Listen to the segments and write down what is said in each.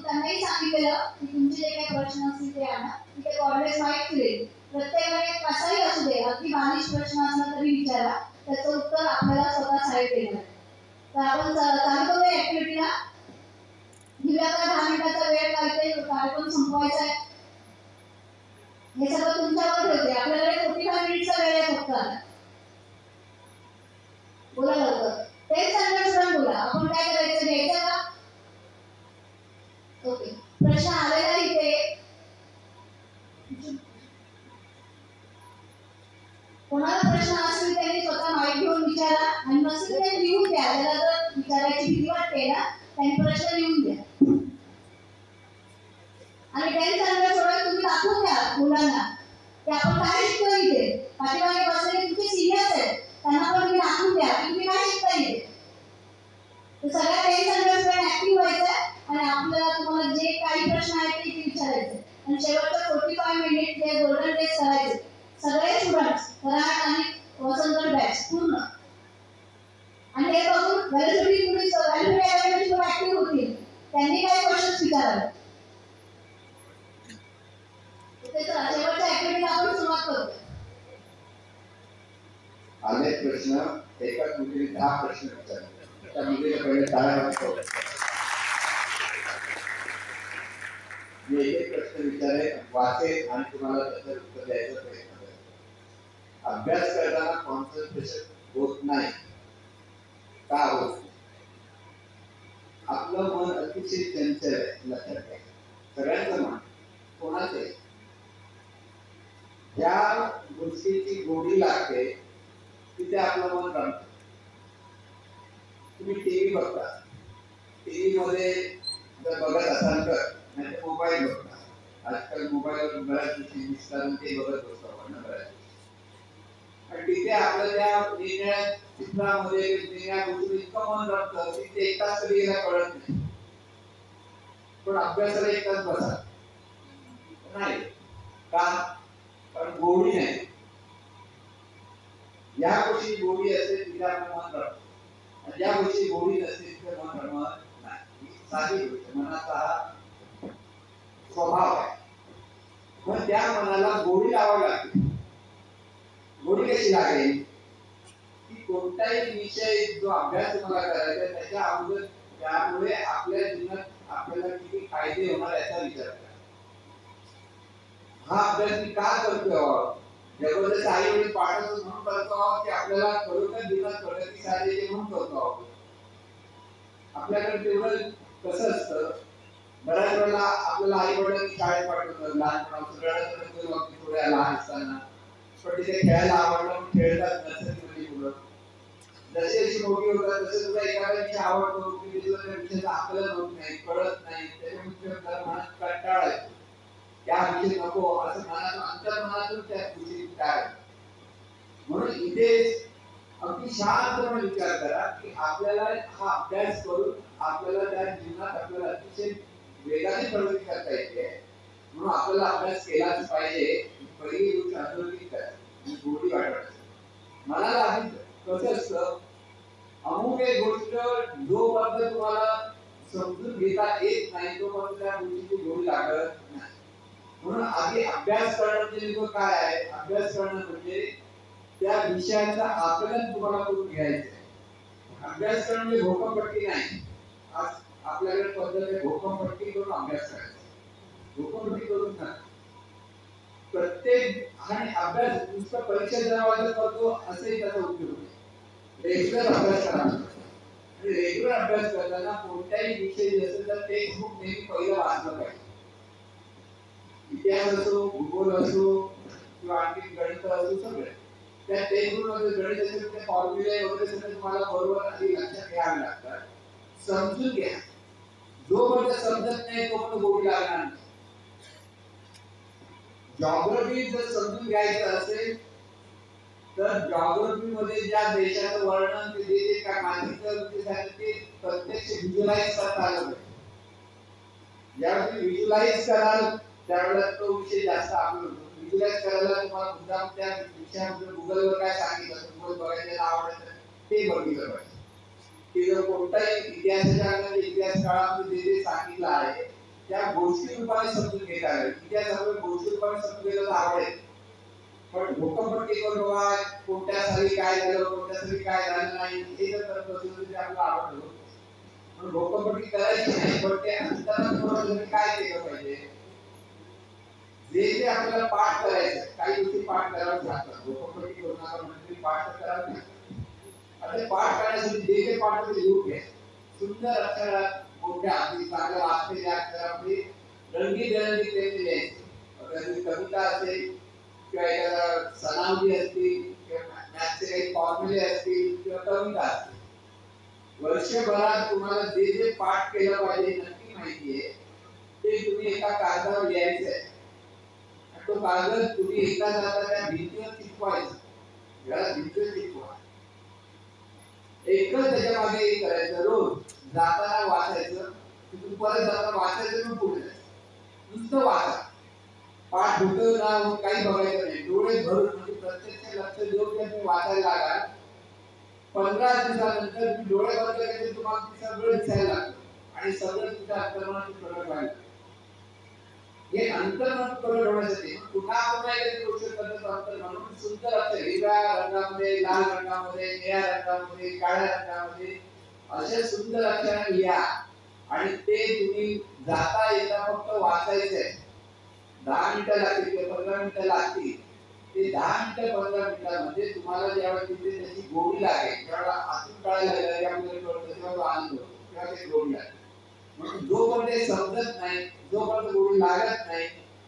त्यांनाही सांगितलेलं की तुमचे जे काही प्रश्न असतील ते आणा, मी ते कोऑर्डिनेट्स माहीत केले. प्रत्येकाने कसाही असू दे, अगदी बालिश प्रश्न असला तरी विचारा, त्याचं उत्तर आपल्याला स्वतः साहेब देणार. तर आपण चालू करूया ऍक्टिव्हिटीला. घेऊया का 10 मिनिटाचा वेळ, कार्यक्रम संपवायचा आहे. हे सगळं तुमच्यावर ठेवते. आपल्याकडे 45 मिनिटचा वेळ आहे फक्त. बोला लवकर. तेच सांगा, बोला. आपण काय करायचं, घ्यायचं का? ओके. प्रश्न आलेला इथे. कोणाला प्रश्न असतील त्यांनी स्वतः माईक घेऊन विचारा, आणि नसेल ते लिहून द्या. ज्याला जर विचारायची भीती वाटते ना, त्यांनी प्रश्न लिहून द्या. आणि 10 स्टँडर्ड सोडून तुम्ही दाखवून द्या मुलांना की आपण काय शिकतोय इथे. पाठीमागे बसलेले तुमचे सिनियर्स आहेत, त्यांना पण तुम्ही दाखवून द्या की तुम्ही काय शिकताय इथे. तर सगळ्या 10 स्टँडर्ड ऍक्टिव्ह व्हायचं आणि आपल्याला तुम्हाला जे काही प्रश्न आहेत ते विचारायचे. आणि शेवटचं 45 मिनिट जे गोल्डन टेस्ट करायचे सगळे स्टुडंट्स, कराड आणि वसंत बॅच पूर्ण. आणि हे बघून व्हॅलिडिटी पुलिस व्हॅलिडिटी अकॅडमी पण ऍक्टिव्ह होतील. त्यांनी काय क्वेश्चन्स विचारावे. शेवटच्या ऍक्टिव्हिटीला आपण सुरुवात करू. अनेक प्रश्न एकाच मुलीने 10 प्रश्न विचारले. त्या मुलीला पहिले टाळ्या वाजतो. मी एक प्रश्न विचारे, वाचेन आणि तुम्हाला त्याचं उत्तर द्यायचा प्रयत्न करेन. अभ्यास करताना कॉन्सन्ट्रेशन होत नाही. का होत? आपलं मन अतिशय चंचल आहे, लक्षात घ्या. सगळ्यांचं मन, कोणाचं? ज्या गोष्टीची गोडी लागते तिथे आपलं मन रमतं. तुम्ही टीव्ही बघता, टीव्ही मध्ये जर बघत असाल तर, नाही तर मोबाईल बघता. आजकाल मोबाईलवर बऱ्याच गोष्टी दिसतात, ते बघत बसतो आपण बऱ्याच. आणि तिथे आपलं त्या वेगळ्या चित्रामध्ये वेगळ्या गोष्टी इतकं मन रमतं की ते एक तास कधी गेला कळत नाही. पण अभ्यासाला एक तास बसा नाही का? पण गोडी नाही. या गोष्टी गोडी असते तिथे आपलं मन रमतं, आणि ज्या गोष्टी गोडी नसते तिथे मन रमत नाही. साधी गोष्ट, मनाचा हा स्वभाव आहे. पण त्या मनाला गोडी लावावी लागते. गोडी कशी लागेल? की कोणताही विषय जो अभ्यास तुम्हाला करायचा आहे त्याच्या अगोदर त्यामुळे आपल्या जीवनात आपल्याला किती फायदे होणार याचा विचार करा. हा अभ्यास मी का करतो? जबरदस्त आई वडील पाठवतो म्हणून करतो आहोत की आपल्याला खरोखर जीवनात प्रगती साधायची म्हणून करतो आहोत? आपल्याकडे तेवढं कसं असतं, बऱ्याच वेळेला आपल्याला आई वडिलांनी शाळेत पाठवतात लहानपणापासून थोड्या लहान असताना, पण तिथे खेळायला आवडलं, खेळतात नर्सरीमध्ये मुलं. जशी जशी मोठी होतात तसं तुला एखादा विषय आवडतो की विषयाचं आपल्याला होत नाही, कळत नाही, त्याच्यामुळे मनात कंटाळा येतो. त्या विषय नको असं मनातून अंतर्मनातून त्या विषयी काय. म्हणून इथे अगदी शांतपणे विचार करा की आपल्याला हा अभ्यास करून आपल्याला त्या जीवनात आपल्याला अतिशय वेगाने प्रगती करता येते. म्हणून आपल्याला अभ्यास केलाच पाहिजे. पहिली गोष्ट अधोरेखित करा, गोडी वाटत. मनाला आधी कसं असतं, अमुक एक गोष्ट जोपर्यंत तुम्हाला समजून घेता येत नाही तोपर्यंत त्या गोष्टीची गोडी लागत नाही. म्हणून आधी अभ्यास करणं म्हणजे नेमकं काय आहे? अभ्यास करणं म्हणजे त्या विषयाचं आकलन तुम्हाला करून घ्यायचं आहे. अभ्यास करणं म्हणजे भोकमपट्टी नाही. आज आपल्याकडे पद्धत आहे भोकमपट्टी करून अभ्यास करायचा. भोकमपट्टी करून नाही. प्रत्येक आणि अभ्यास नुसतं परीक्षा जवळ करतो असेही त्याचा उपयोग नाही. रेग्युलर अभ्यास करा. आणि रेग्युलर अभ्यास करताना कोणत्याही विषय असेल तर टेक्स्ट बुक नेहमी पहिलं वाचलं पाहिजे. इतिहास असो, भूगोल असो किंवा आणखी गणित असो, सगळे त्या टेक्स्ट बुक मध्ये गणित असेल ते फॉर्म्युले वगैरे सगळे तुम्हाला बरोबर आधी लक्षात घ्यावे लागतात. समजून घ्या. जोपर्यंत समजत नाही तोपर्यंत गोडी लागणार नाही. जॉग्राफी जर समजून घ्यायचं असेल तर जॉग्राफी मध्ये ज्या देशाचं वर्णन ते जे काय माहितीचं ते प्रत्यक्ष व्हिज्युअलाइज करता आलं पाहिजे. ज्यावेळी व्हिज्युअलाइज कराल त्यावेळेला तो विषय जास्त आपल्याला व्हिज्युअलाइज करायला तुम्हाला मुद्दाम त्या विषयाबद्दल गुगलवर काय सांगितलं, गुगल बघायला आवडतं ते बघितलं पाहिजे. की जर कोणताही इतिहास काळामध्ये जे जे सांगितलं आहे त्या गोष्टी रूपाने समजून घेता आलं. इतिहासामध्ये गोष्टी रूपाने समजून घ्यायला आवडेल. पण भूकंपट्टीवर बाबा कोणत्या साली काय झालं, कोणत्या साली काय झालं नाही हे जर करत बसलो तर आपल्याला आवडतं. पण भूकंपट्टी करायची नाही, पण ते अंतरात काय केलं पाहिजे, जे जे आपल्याला पाठ करायचं, काही गोष्टी पाठ करावं लागतात. भूकंपट्टी करू नका म्हणजे पाठ करावं लागतं. आता पाठ करण्यासाठी जे जे पाठ ते लिहून घ्या. सुंदर अक्षरात मोठ्या अगदी चांगल्या वाचलेल्या अक्षरामध्ये रंगीबेरंगी ते लिहायचे. अगदी कविता असेल किंवा एखादा सणावली असतील किंवा मॅथचे काही फॉर्म्युले असतील किंवा कविता असतील, वर्षभरात तुम्हाला जे जे पाठ केलं पाहिजे नक्की माहिती आहे ते तुम्ही एका कागदावर लिहायचं आहे. तो कागद तुम्ही एका जाता त्या भिंतीवर चिटकवायचा. घरात भिंतीवर चिटकवा. एकच त्याच्या मागे एक करायचं, रोज जाताना वाचायचं, तिथून परत जाताना वाचायचं पण पुढे जायचं. नुसतं वाचा. पाठ होतं ना काही बघायचं नाही. डोळे भरून म्हणजे प्रत्यक्ष लक्ष देऊन तुम्ही वाचायला लागाल. 15 दिवसानंतर तुम्ही डोळे बंद केले तुम्हाला ते सगळं दिसायला लागतं आणि सगळं तुमच्या अंतर्मनात प्रगट व्हायला. हे अंतर्मन प्रगट होण्यासाठी पुन्हा पुन्हा एखादी गोष्ट करत अंतर म्हणून सुंदर असेल हिरव्या रंगामध्ये, लाल रंगामध्ये, निळ्या रंगामध्ये, काळ्या रंगामध्ये असे सुंदर अक्षराने लिहा आणि ते तुम्ही जाता येता फक्त वाचायचंय. 10 मिनिटं लागतील किंवा 15 मिनिटं लागतील. ते 10 मिनिटं 15 मिनिटांमध्ये तुम्हाला जेव्हा तिथे त्याची गोडी लागेल, जेव्हा आतून कळायला लागेल की आपल्याला कळतं तेव्हा तो आनंद होतो, तेव्हा ते गोडी लागेल. म्हणून जोपर्यंत ते समजत नाही, जोपर्यंत गोडी लागत नाही,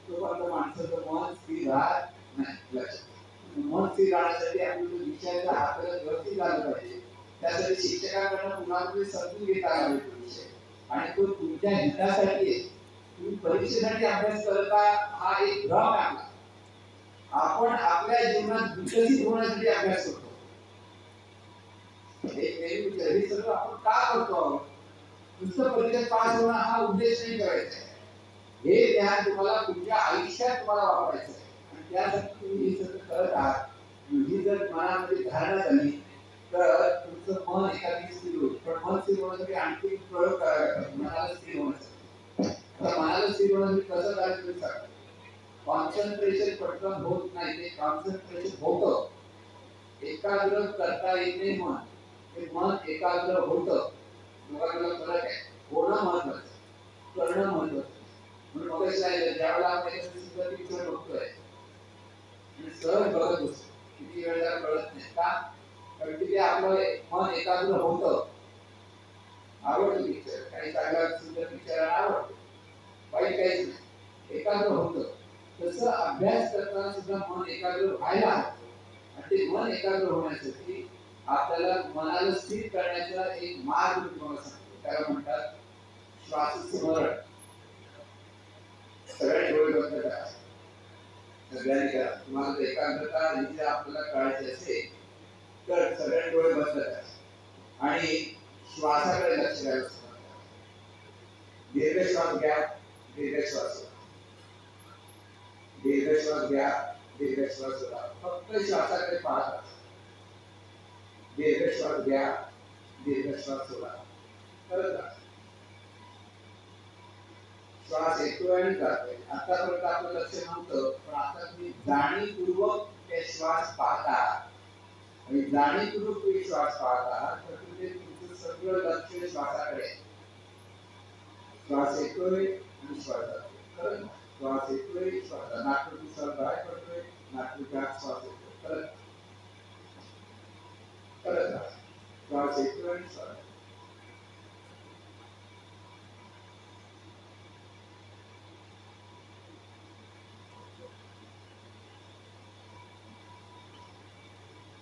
तोपर्यंत माणसाचं मन स्थिर राहत नाही. लक्षात मन स्थिर राहण्यासाठी आपल्याला विषयाचा हाताला व्यवस्थित झालं पाहिजे. त्यासाठी शिक्षकांकडून पुन्हा समजून घेता आला पाहिजे विषय आणि तो तुमच्या हितासाठी आहे. तुम्ही परीक्षेसाठी अभ्यास करता हा एक भ्रम आहे आपला. आपण आपल्या जीवनात विकसित होण्यासाठी अभ्यास करतो. हे सगळं आपण का करतो? नुसतं परीक्षेत पास होणं हा उद्देश नाही करायचा. हे ज्ञान तुम्हाला तुमच्या आयुष्यात तुम्हाला वापरायचं आहे आणि त्यासाठी तुम्ही हे सगळं करत आहात. ही जर मनामध्ये धारणा झाली तर तुमचं मन एखादी स्थिर होईल. पण मन स्थिर होण्यासाठी आणखी प्रयोग करावे लागतात मनाला स्थिर होण्यासाठी. तर मनाला स्थिर होण्यासाठी कसं करायचं तुम्ही सांगा. कॉन्सन्ट्रेशन पटकन होत नाही, ते कॉन्सन्ट्रेशन होतं. एकाग्र करता येत नाही मन. ते मन एकाग्र होतं. दोघांना फरक आहे. होणं महत्वाचं, करणं महत्वाचं. म्हणून मग ज्यावेळेला आपण एखादी पिक्चर बघतोय आणि सहज बघत बसतो, किती वेळ त्याला कळत नाही का? कारण की ते आपलं मन एकाग्र होतं. आवडतं पिक्चर, काही चांगला सुंदर पिक्चर आवडतो, वाईट काहीच नाही, एकाग्र होतं. तसं अभ्यास करताना सुद्धा मन एकाग्र व्हायला हवं आणि ते मन एकाग्र होण्यासाठी आपल्याला मनाला स्थिर करण्याचा एक मार्ग तुम्हाला सांगतो. त्याला म्हणतात श्वासस्मरण. सगळे डोळे बंद करा, सगळ्यांनी करा. तुम्हाला एकाग्रता जिथे आपल्याला कळायची असेल तर सगळे डोळे बंद करा आणि श्वासाकडे लक्ष द्यायला सुरुवात करा. दीर्घ श्वास घ्या, दीर्घ श्वास सोडा. दीर्घ श्वास घ्या, दीर्घ श्वास सोडा. फक्त श्वासाकडे पाहत राहा. दीर्घ श्वास घ्या, दीर्घ श्वास सोडा. करत राहा. श्वास येतोय आणि जातोय. आतापर्यंत आपलं लक्ष नव्हतं, पण आता तुम्ही जाणीवपूर्वक ते श्वास पाहता आणि जाणीवपूर्वक तुम्ही श्वास पाहता तर तुमचं सगळं लक्ष श्वासाकडे. श्वास येतोय आणि श्वास जातोय. करत राहा. श्वास येतोय, श्वास नाकपुडी श्वास बाहेर पडतोय, नाकपुडीच्या श्वास येतोय. करत राहा. श्वास येतोय आणि श्वास.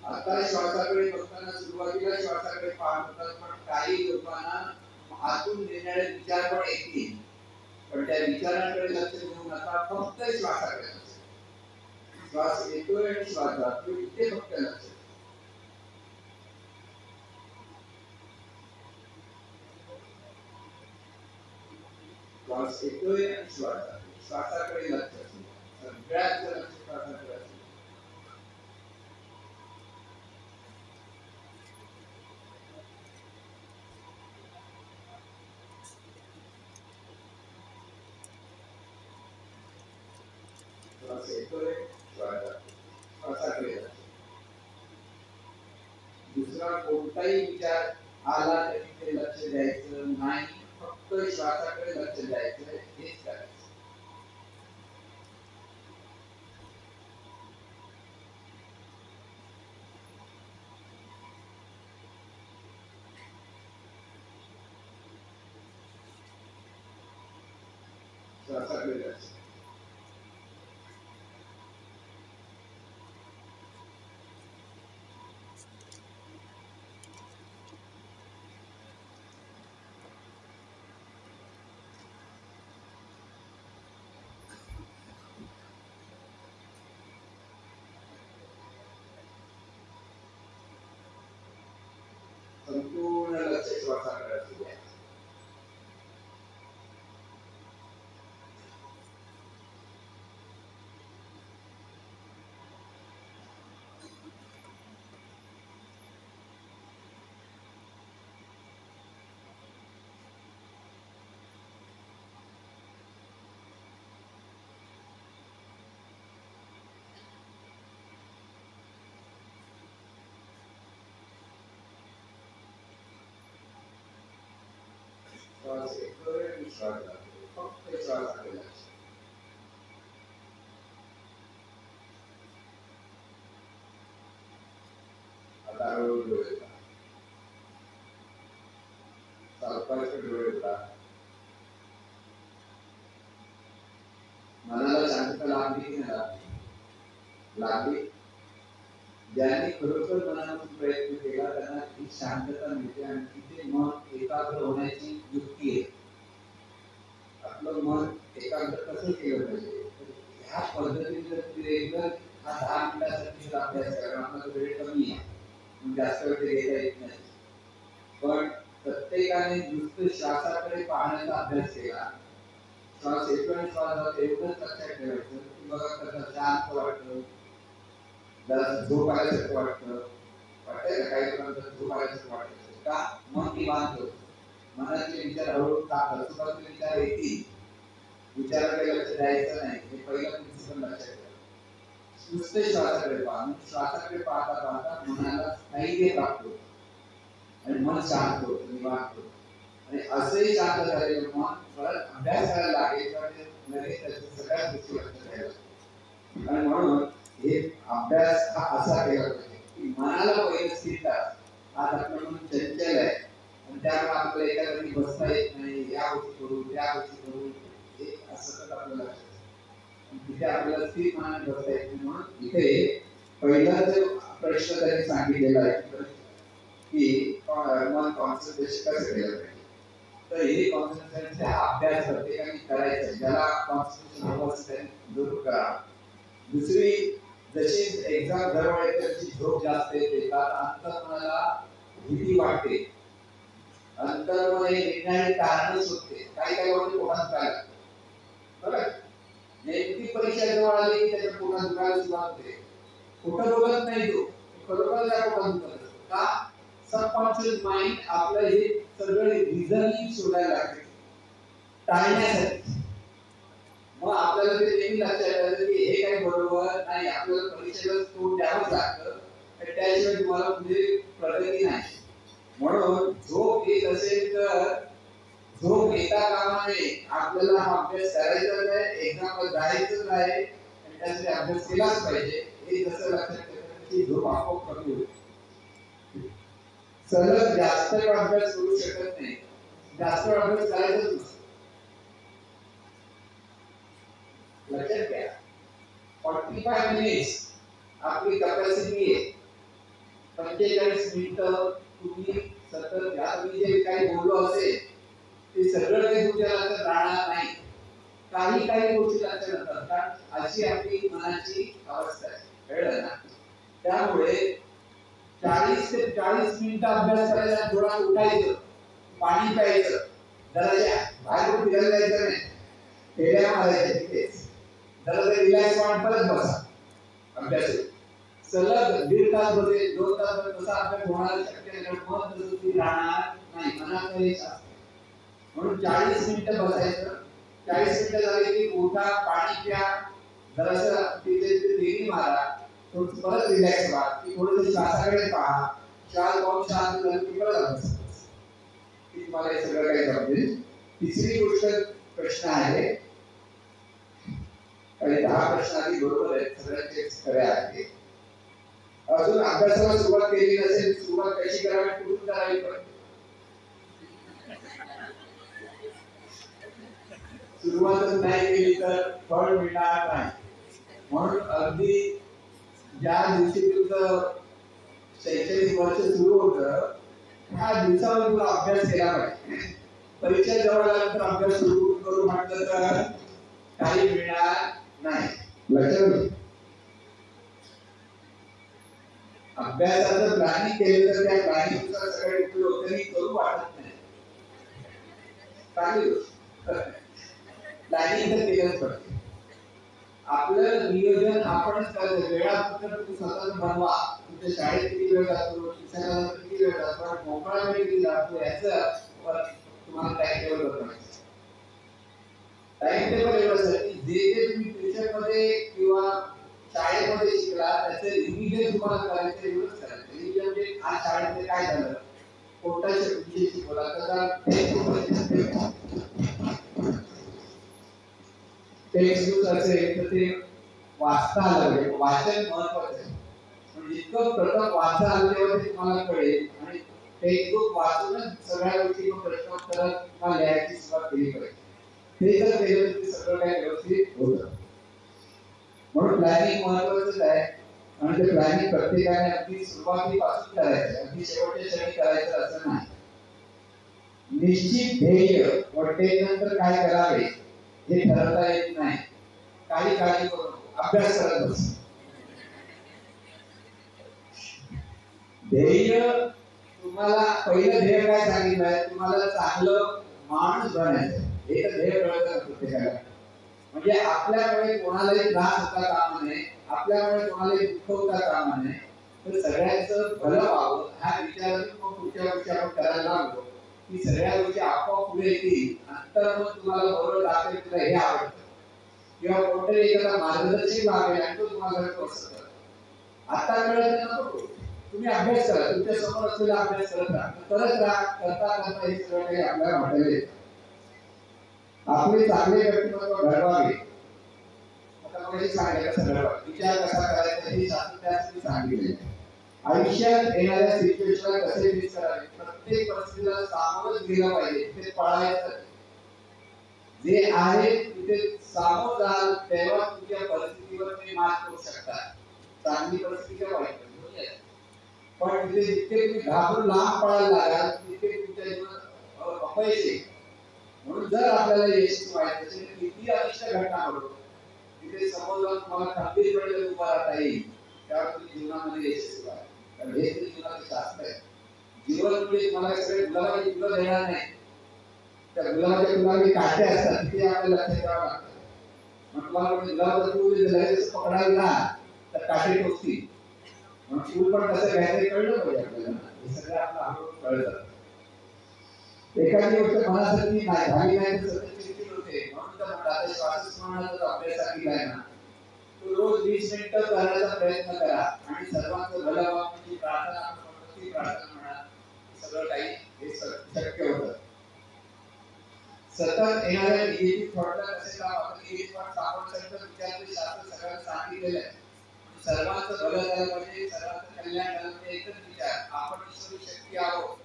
आता श्वासाकडे बघताना सुरुवातीला श्वासाकडे पाहत होतात, पण काही लोकांना आतून येणारे विचार पण येतील, पण त्या विचारांकडे लक्ष देऊ नका. फक्त श्वासाकडे लक्ष. श्वास येतोय आणि श्वास जातोय इथे फक्त लक्ष. श्वास येतोय आणि श्वास जातोय. श्वासाकडे लक्ष. सगळ्यात लक्ष श्वासाकडे. श्वास येतोय, श्वास जातोय, श्वासाकडे लक्ष. दुसरा कोणताही विचार आला तरी ते लक्ष द्यायचं नाही, फक्त श्वासाकडे लक्ष द्यायचं, हेच करायचं. श्वासाकडे लक्ष. संपूर्ण लक्ष श्वासाकडे असू द्या. श्वास येतोय आणि श्वास जातोय, फक्त श्वासाकडे लक्ष. आता हळूहळू डोळे उघडा. सावकाश डोळे उघडा. मनाला शांतता लागली की नाही लागली? लागली. ज्यांनी खरोखर मनापासून प्रयत्न केला त्यांना ही शांतता मिळते आणि तिथे मन एकाग्र होण्याची युक्ती आहे. आपलं मन एकाग्र कसं केलं पाहिजे, ह्या पद्धतीने जर तुम्ही रेग्युलर हा 10 मिनिटासाठी जर अभ्यास करा, आपला वेळ कमी आहे, जास्त वेळ घेता येत नाही, पण प्रत्येकाने नुसतं श्वासाकडे पाहण्याचा अभ्यास केला, श्वास येतो आणि श्वास जातो एवढंच लक्षात ठेवायचं की बघा कसं शांत वाटतं, जरा झोप आल्यासारखं वाटतं, वाटतंय ना काही लोकांना झोप आल्यासारखं वाटतं का? मन निवांत होतं, मनाचे विचार हळूहळू टाकतात, सुरुवातीला विचार येतील, विचाराकडे लक्ष द्यायचं नाही, हे पहिलं प्रिन्सिपल लक्षात ठेवा. नुसते श्वासाकडे पहा, श्वासाकडे पाहता पाहता मनाला स्थैर्य प्राप्त आणि मन शांत होतं, निवांत होतं. आणि असंही शांत झालेलं मन परत अभ्यास करायला लागेल तर लगेच त्याच्या सगळ्या गोष्टी लक्षात घ्यायला लागतात. आणि म्हणून हे अभ्यास हा असा केला पाहिजे की मनाला पहिलं स्थिर करा. आज आपलं मन चंचल आहे आणि त्यामुळे आपल्याला एका जागी बसता येत नाही, या गोष्टी करू त्या गोष्टी करू, हे असं आपल्याला तिथे आपल्याला स्थिर मनाने बसता येत नाही. म्हणून इथे पहिला जो प्रश्न त्यांनी सांगितलेला आहे की मन कॉन्सन्ट्रेशन कसं केलं पाहिजे, तर हे कॉन्सन्ट्रेशनचा अभ्यास प्रत्येकाने करायचा, ज्याला कॉन्सन्ट्रेशन हवं असेल जरूर करा. दुसरी, जशी एक्झाम जवळ येते तशी झोप जास्त येते, अंतर्मनाला भीती वाटते, अंतर्मन हे निर्णय कारण शोधते, काही काही गोष्टी पोटात दुखायला बरं, नेमकी परीक्षा जवळ आली की त्याच्या पोटात दुखायला सुरुवात होते, खोटं बोलत नाही तो, खरोखर त्या पोटात दुखत का? सबकॉन्शियस माइंड आपलं हे सगळं रिझनिंग शोधायला लागते टाळण्यासाठी. मग आपल्याला ते नेहमी लक्षात येतं की हे काही बरोबर नाही, आपल्याला परीक्षेला तोंड द्यावंच लागतं, त्याशिवाय तुम्हाला पुढे प्रगती नाही. म्हणून झोप येत असेल तर झोप येता कामा नये, आपल्याला हा अभ्यास करायचाच आहे, एक्झामला जायचंच आहे आणि त्यासाठी अभ्यास केलाच पाहिजे. हे जसं लक्षात ठेवलं की झोप आपोआप कमी होते. सलग जास्त अभ्यास करू शकत नाही, जास्त अभ्यास करायचाच नसतो. लक्षात घ्या, 45 मिनिट्स आपली कॅपॅसिटी आहे. 45 मिनिटं तुम्ही सतत मी जे काही बोललो असेल ते सगळं काही तुमच्या लक्षात राहणार नाही, काही काही गोष्टी लक्षात राहतात, कारण अशी आपली मनाची अवस्था आहे, कळलं ना? त्यामुळे 40 ते 40 मिनिटं अभ्यास करायचा, थोडा उठायचं, पाणी प्यायचं, जरा बाहेर फिरायला जायचं नाही, फेऱ्या मारायच्या तिथेच, जरा रिलॅक्स वाटत परत बसा अभ्यास. सलग 1.5 तास बसेल, 2 तास बसा अभ्यास होणार शक्य नाही, मन तसं राहणार नाही, मनात एक असतं. म्हणून 40 मिनिटं बसायचं, 40 मिनिटं झाली की उठा, पाणी प्या, जरासं तिथे फेरी मारा, थोडं परत रिलॅक्स व्हा, की थोडंसं श्वासाकडे पहा, श्वास पाहून शांत झालं की परत अभ्यास की तुम्हाला हे सगळं काही जमते. तिसरी गोष्ट प्रश्न आहे, काही 10 प्रश्न आधी बरोबर आहेत, सगळ्यांचे खरे आहेत. अजून अभ्यासाला सुरुवात केली नसेल, सुरुवात कशी करावी, कुठून करावी, सुरुवातच नाही केली तर फळ मिळणार नाही. म्हणून अगदी ज्या दिवशी तुमचं शैक्षणिक वर्ष सुरू होतं त्या दिवसावर तुला अभ्यास केला पाहिजे. परीक्षा जवळ आल्यानंतर अभ्यास सुरू करू म्हटलं तर काही मिळणार नाही. लक्षात अभ्यासाचं प्लॅनिंग केलं तर त्या प्लॅनिंगनुसार सगळे उपयोग करू वाटत नाही. चांगली गोष्ट, प्लॅनिंग तर केलंच पाहिजे. आपलं नियोजन आपणच करायचं. वेळापत्रक तुम्ही स्वतःच बनवा. तुमच्या शाळेत किती वेळ जातो, शिक्षणाला किती वेळ जातो, मोकळा वेळ किती जातो, याचं तुम्हाला टाइम टेबल बनवायचं. टाइम टेबल एवढंच की जे तुम्ही ट्युशनमध्ये किंवा शाळेमध्ये शिकला त्याचं रिव्हिजन तुम्हाला करायचं, एवढंच करायचं. रिव्हिजन म्हणजे आज शाळेमध्ये काय झालं, कोणता विषय शिकवला, त्याचा टेक्स्ट असेल तर ते वाचता आलं पाहिजे. वाचन महत्वाचं आहे. म्हणजे जितकं प्रथम वाचता आलं तेव्हा ते तुम्हाला कळेल. आणि टेक्स्टबुक वाचूनच सगळ्या गोष्टी प्रश्नोत्तर किंवा लिहायची सुरुवात केली पाहिजे. ते जर केलं तर सगळं काही व्यवस्थित होतं. म्हणून प्लॅनिंग महत्वाचंच आहे. आणि ते प्लॅनिंग प्रत्येकाने अगदी सुरुवातीपासून करायचं, अगदी शेवटच्या क्षणी करायचं असं नाही. निश्चित ध्येय व नंतर काय करावे हे ठरवता येत नाही. काही काळजी करू नको, अभ्यास करत बस. ध्येय तुम्हाला पहिलं ध्येय काय सांगितलंय, तुम्हाला चांगलं माणूस बनायचं. हे तर ध्येय कळतं प्रत्येकाला. म्हणजे आपल्यामुळे कोणालाही त्रास होता कामा नये, आपल्यामुळे कोणालाही दुःख होता कामा नये, तर सगळ्यांचं भलं व्हावं ह्या विचाराने मग पुढच्या गोष्टी आपण करायला लागलो की सगळ्या गोष्टी आपोआप पुढे येतील. नंतर मग तुम्हाला बरोबर दाखवेल तुला हे आवडतं किंवा कोणतरी एखादा मार्गदर्शक लागेल आणि तो तुम्हाला करत. आता कळत नको, तुम्ही अभ्यास करा, तुमच्या समोर असलेला अभ्यास करत राहा, करता करता हे सगळं काही आपल्याला वाटायला येतं. आपले चांगले व्यक्तिमत्व घडवावे. आता मला सांगायला कसं घडवावे, विचार कसा करायचा हे शास्त्रज्ञांनी सांगितले. आयुष्यात येणाऱ्या सिच्युएशनला कसे फेस करावे, प्रत्येक परिस्थितीला सामोरच गेलं पाहिजे, ते पळायचं. जे आहे तिथे सामोर जाल तेव्हा तुमच्या परिस्थितीवर तुम्ही मात करू शकता. चांगली परिस्थिती किंवा वाईट परिस्थिती, पण तिथे जितके तुम्ही घाबरून लांब पळायला लागाल तिथे तुमच्या जीवनात अपयश येईल. म्हणून जर आपल्याला यशस्वी व्हायचं असेल तर किती अनिष्ट घटना घडो, तिथे समोर जाऊन तुम्हाला खंबीरपणे उभा राहता येईल, त्यावर तुम्ही जीवनामध्ये यशस्वी व्हाल. कारण हे तर जीवनाचं शास्त्र आहे. जीवन म्हणजे तुम्हाला सगळे गुलाबाची फुलं देणार नाही. त्या गुलाबाच्या फुलामध्ये काटे असतात, तिथे आपल्याला लक्ष द्यावं लागतं. मग तुम्हाला गुलाबाचं फुल लगेच पकडायला तर काटे टोचतील. म्हणून फुल पण कसं घ्यायचं कळलं पाहिजे आपल्याला. हे सगळं आपलं हळूहळू कळतं. एखादी गोष्ट मनासारखी नाही झाली नाही तर सतत चिडचिड होते. म्हणून तर म्हणतात श्वासोच्छवासाचा अभ्यास सांगितलाय ना, तो रोज 20 मिनिटं करण्याचा प्रयत्न करा आणि सर्वांचं भलं व्हावं म्हणजे प्रार्थना म्हणा, सगळं काही हे शक्य होतं. सतत येणाऱ्या निगेटिव्ह थॉटला कसे काम, आपण निगेटिव्ह थॉट सापडण्याचं विचारले शास्त्र सगळ्यांना सांगितलेलं आहे. सर्वांचं भलं झालं पाहिजे, सर्वांचं कल्याण झालं पाहिजे, एकच विचार, आपण ईश्वरी शक्ती आहोत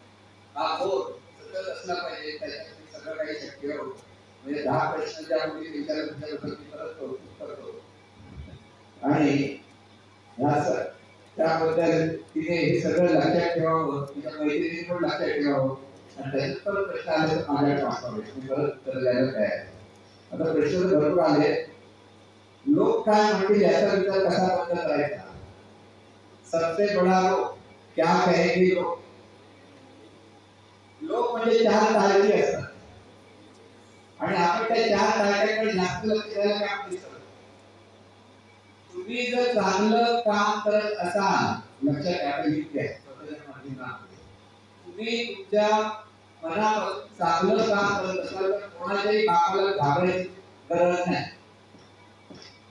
हा बोध सतत असला पाहिजे. त्याच्यासाठी सगळं काही शक्य होतं. म्हणजे 10 प्रश्न ज्या मुली विचारले तुमच्याबद्दल मी परत करतो आणि त्याबद्दल तिने हे सगळं लक्षात ठेवावं, तिच्या मैत्रिणी पण लक्षात ठेवावं आणि त्याच्यात परत प्रश्न आले तर माझ्याकडे वाचावे, मी परत उत्तर द्यायला तयार आहे. आता प्रश्न तर भरपूर आले. लोक काय म्हणतील याचा विचार कसा बंद करायचा. सबसे बडा लोक क्या कहेंगे लोक. लोक म्हणजे 4 टाळी असतात आणि आपण त्या 4 टाळ्यांकडे जास्त लक्ष द्यायला काम दिसतं. तुम्ही जर चांगलं काम करत असाल, लक्षात घ्या, तुम्ही तुमच्या मनापासून चांगलं काम करत असाल तर कोणाच्याही बापाला घाबरायची गरज नाही.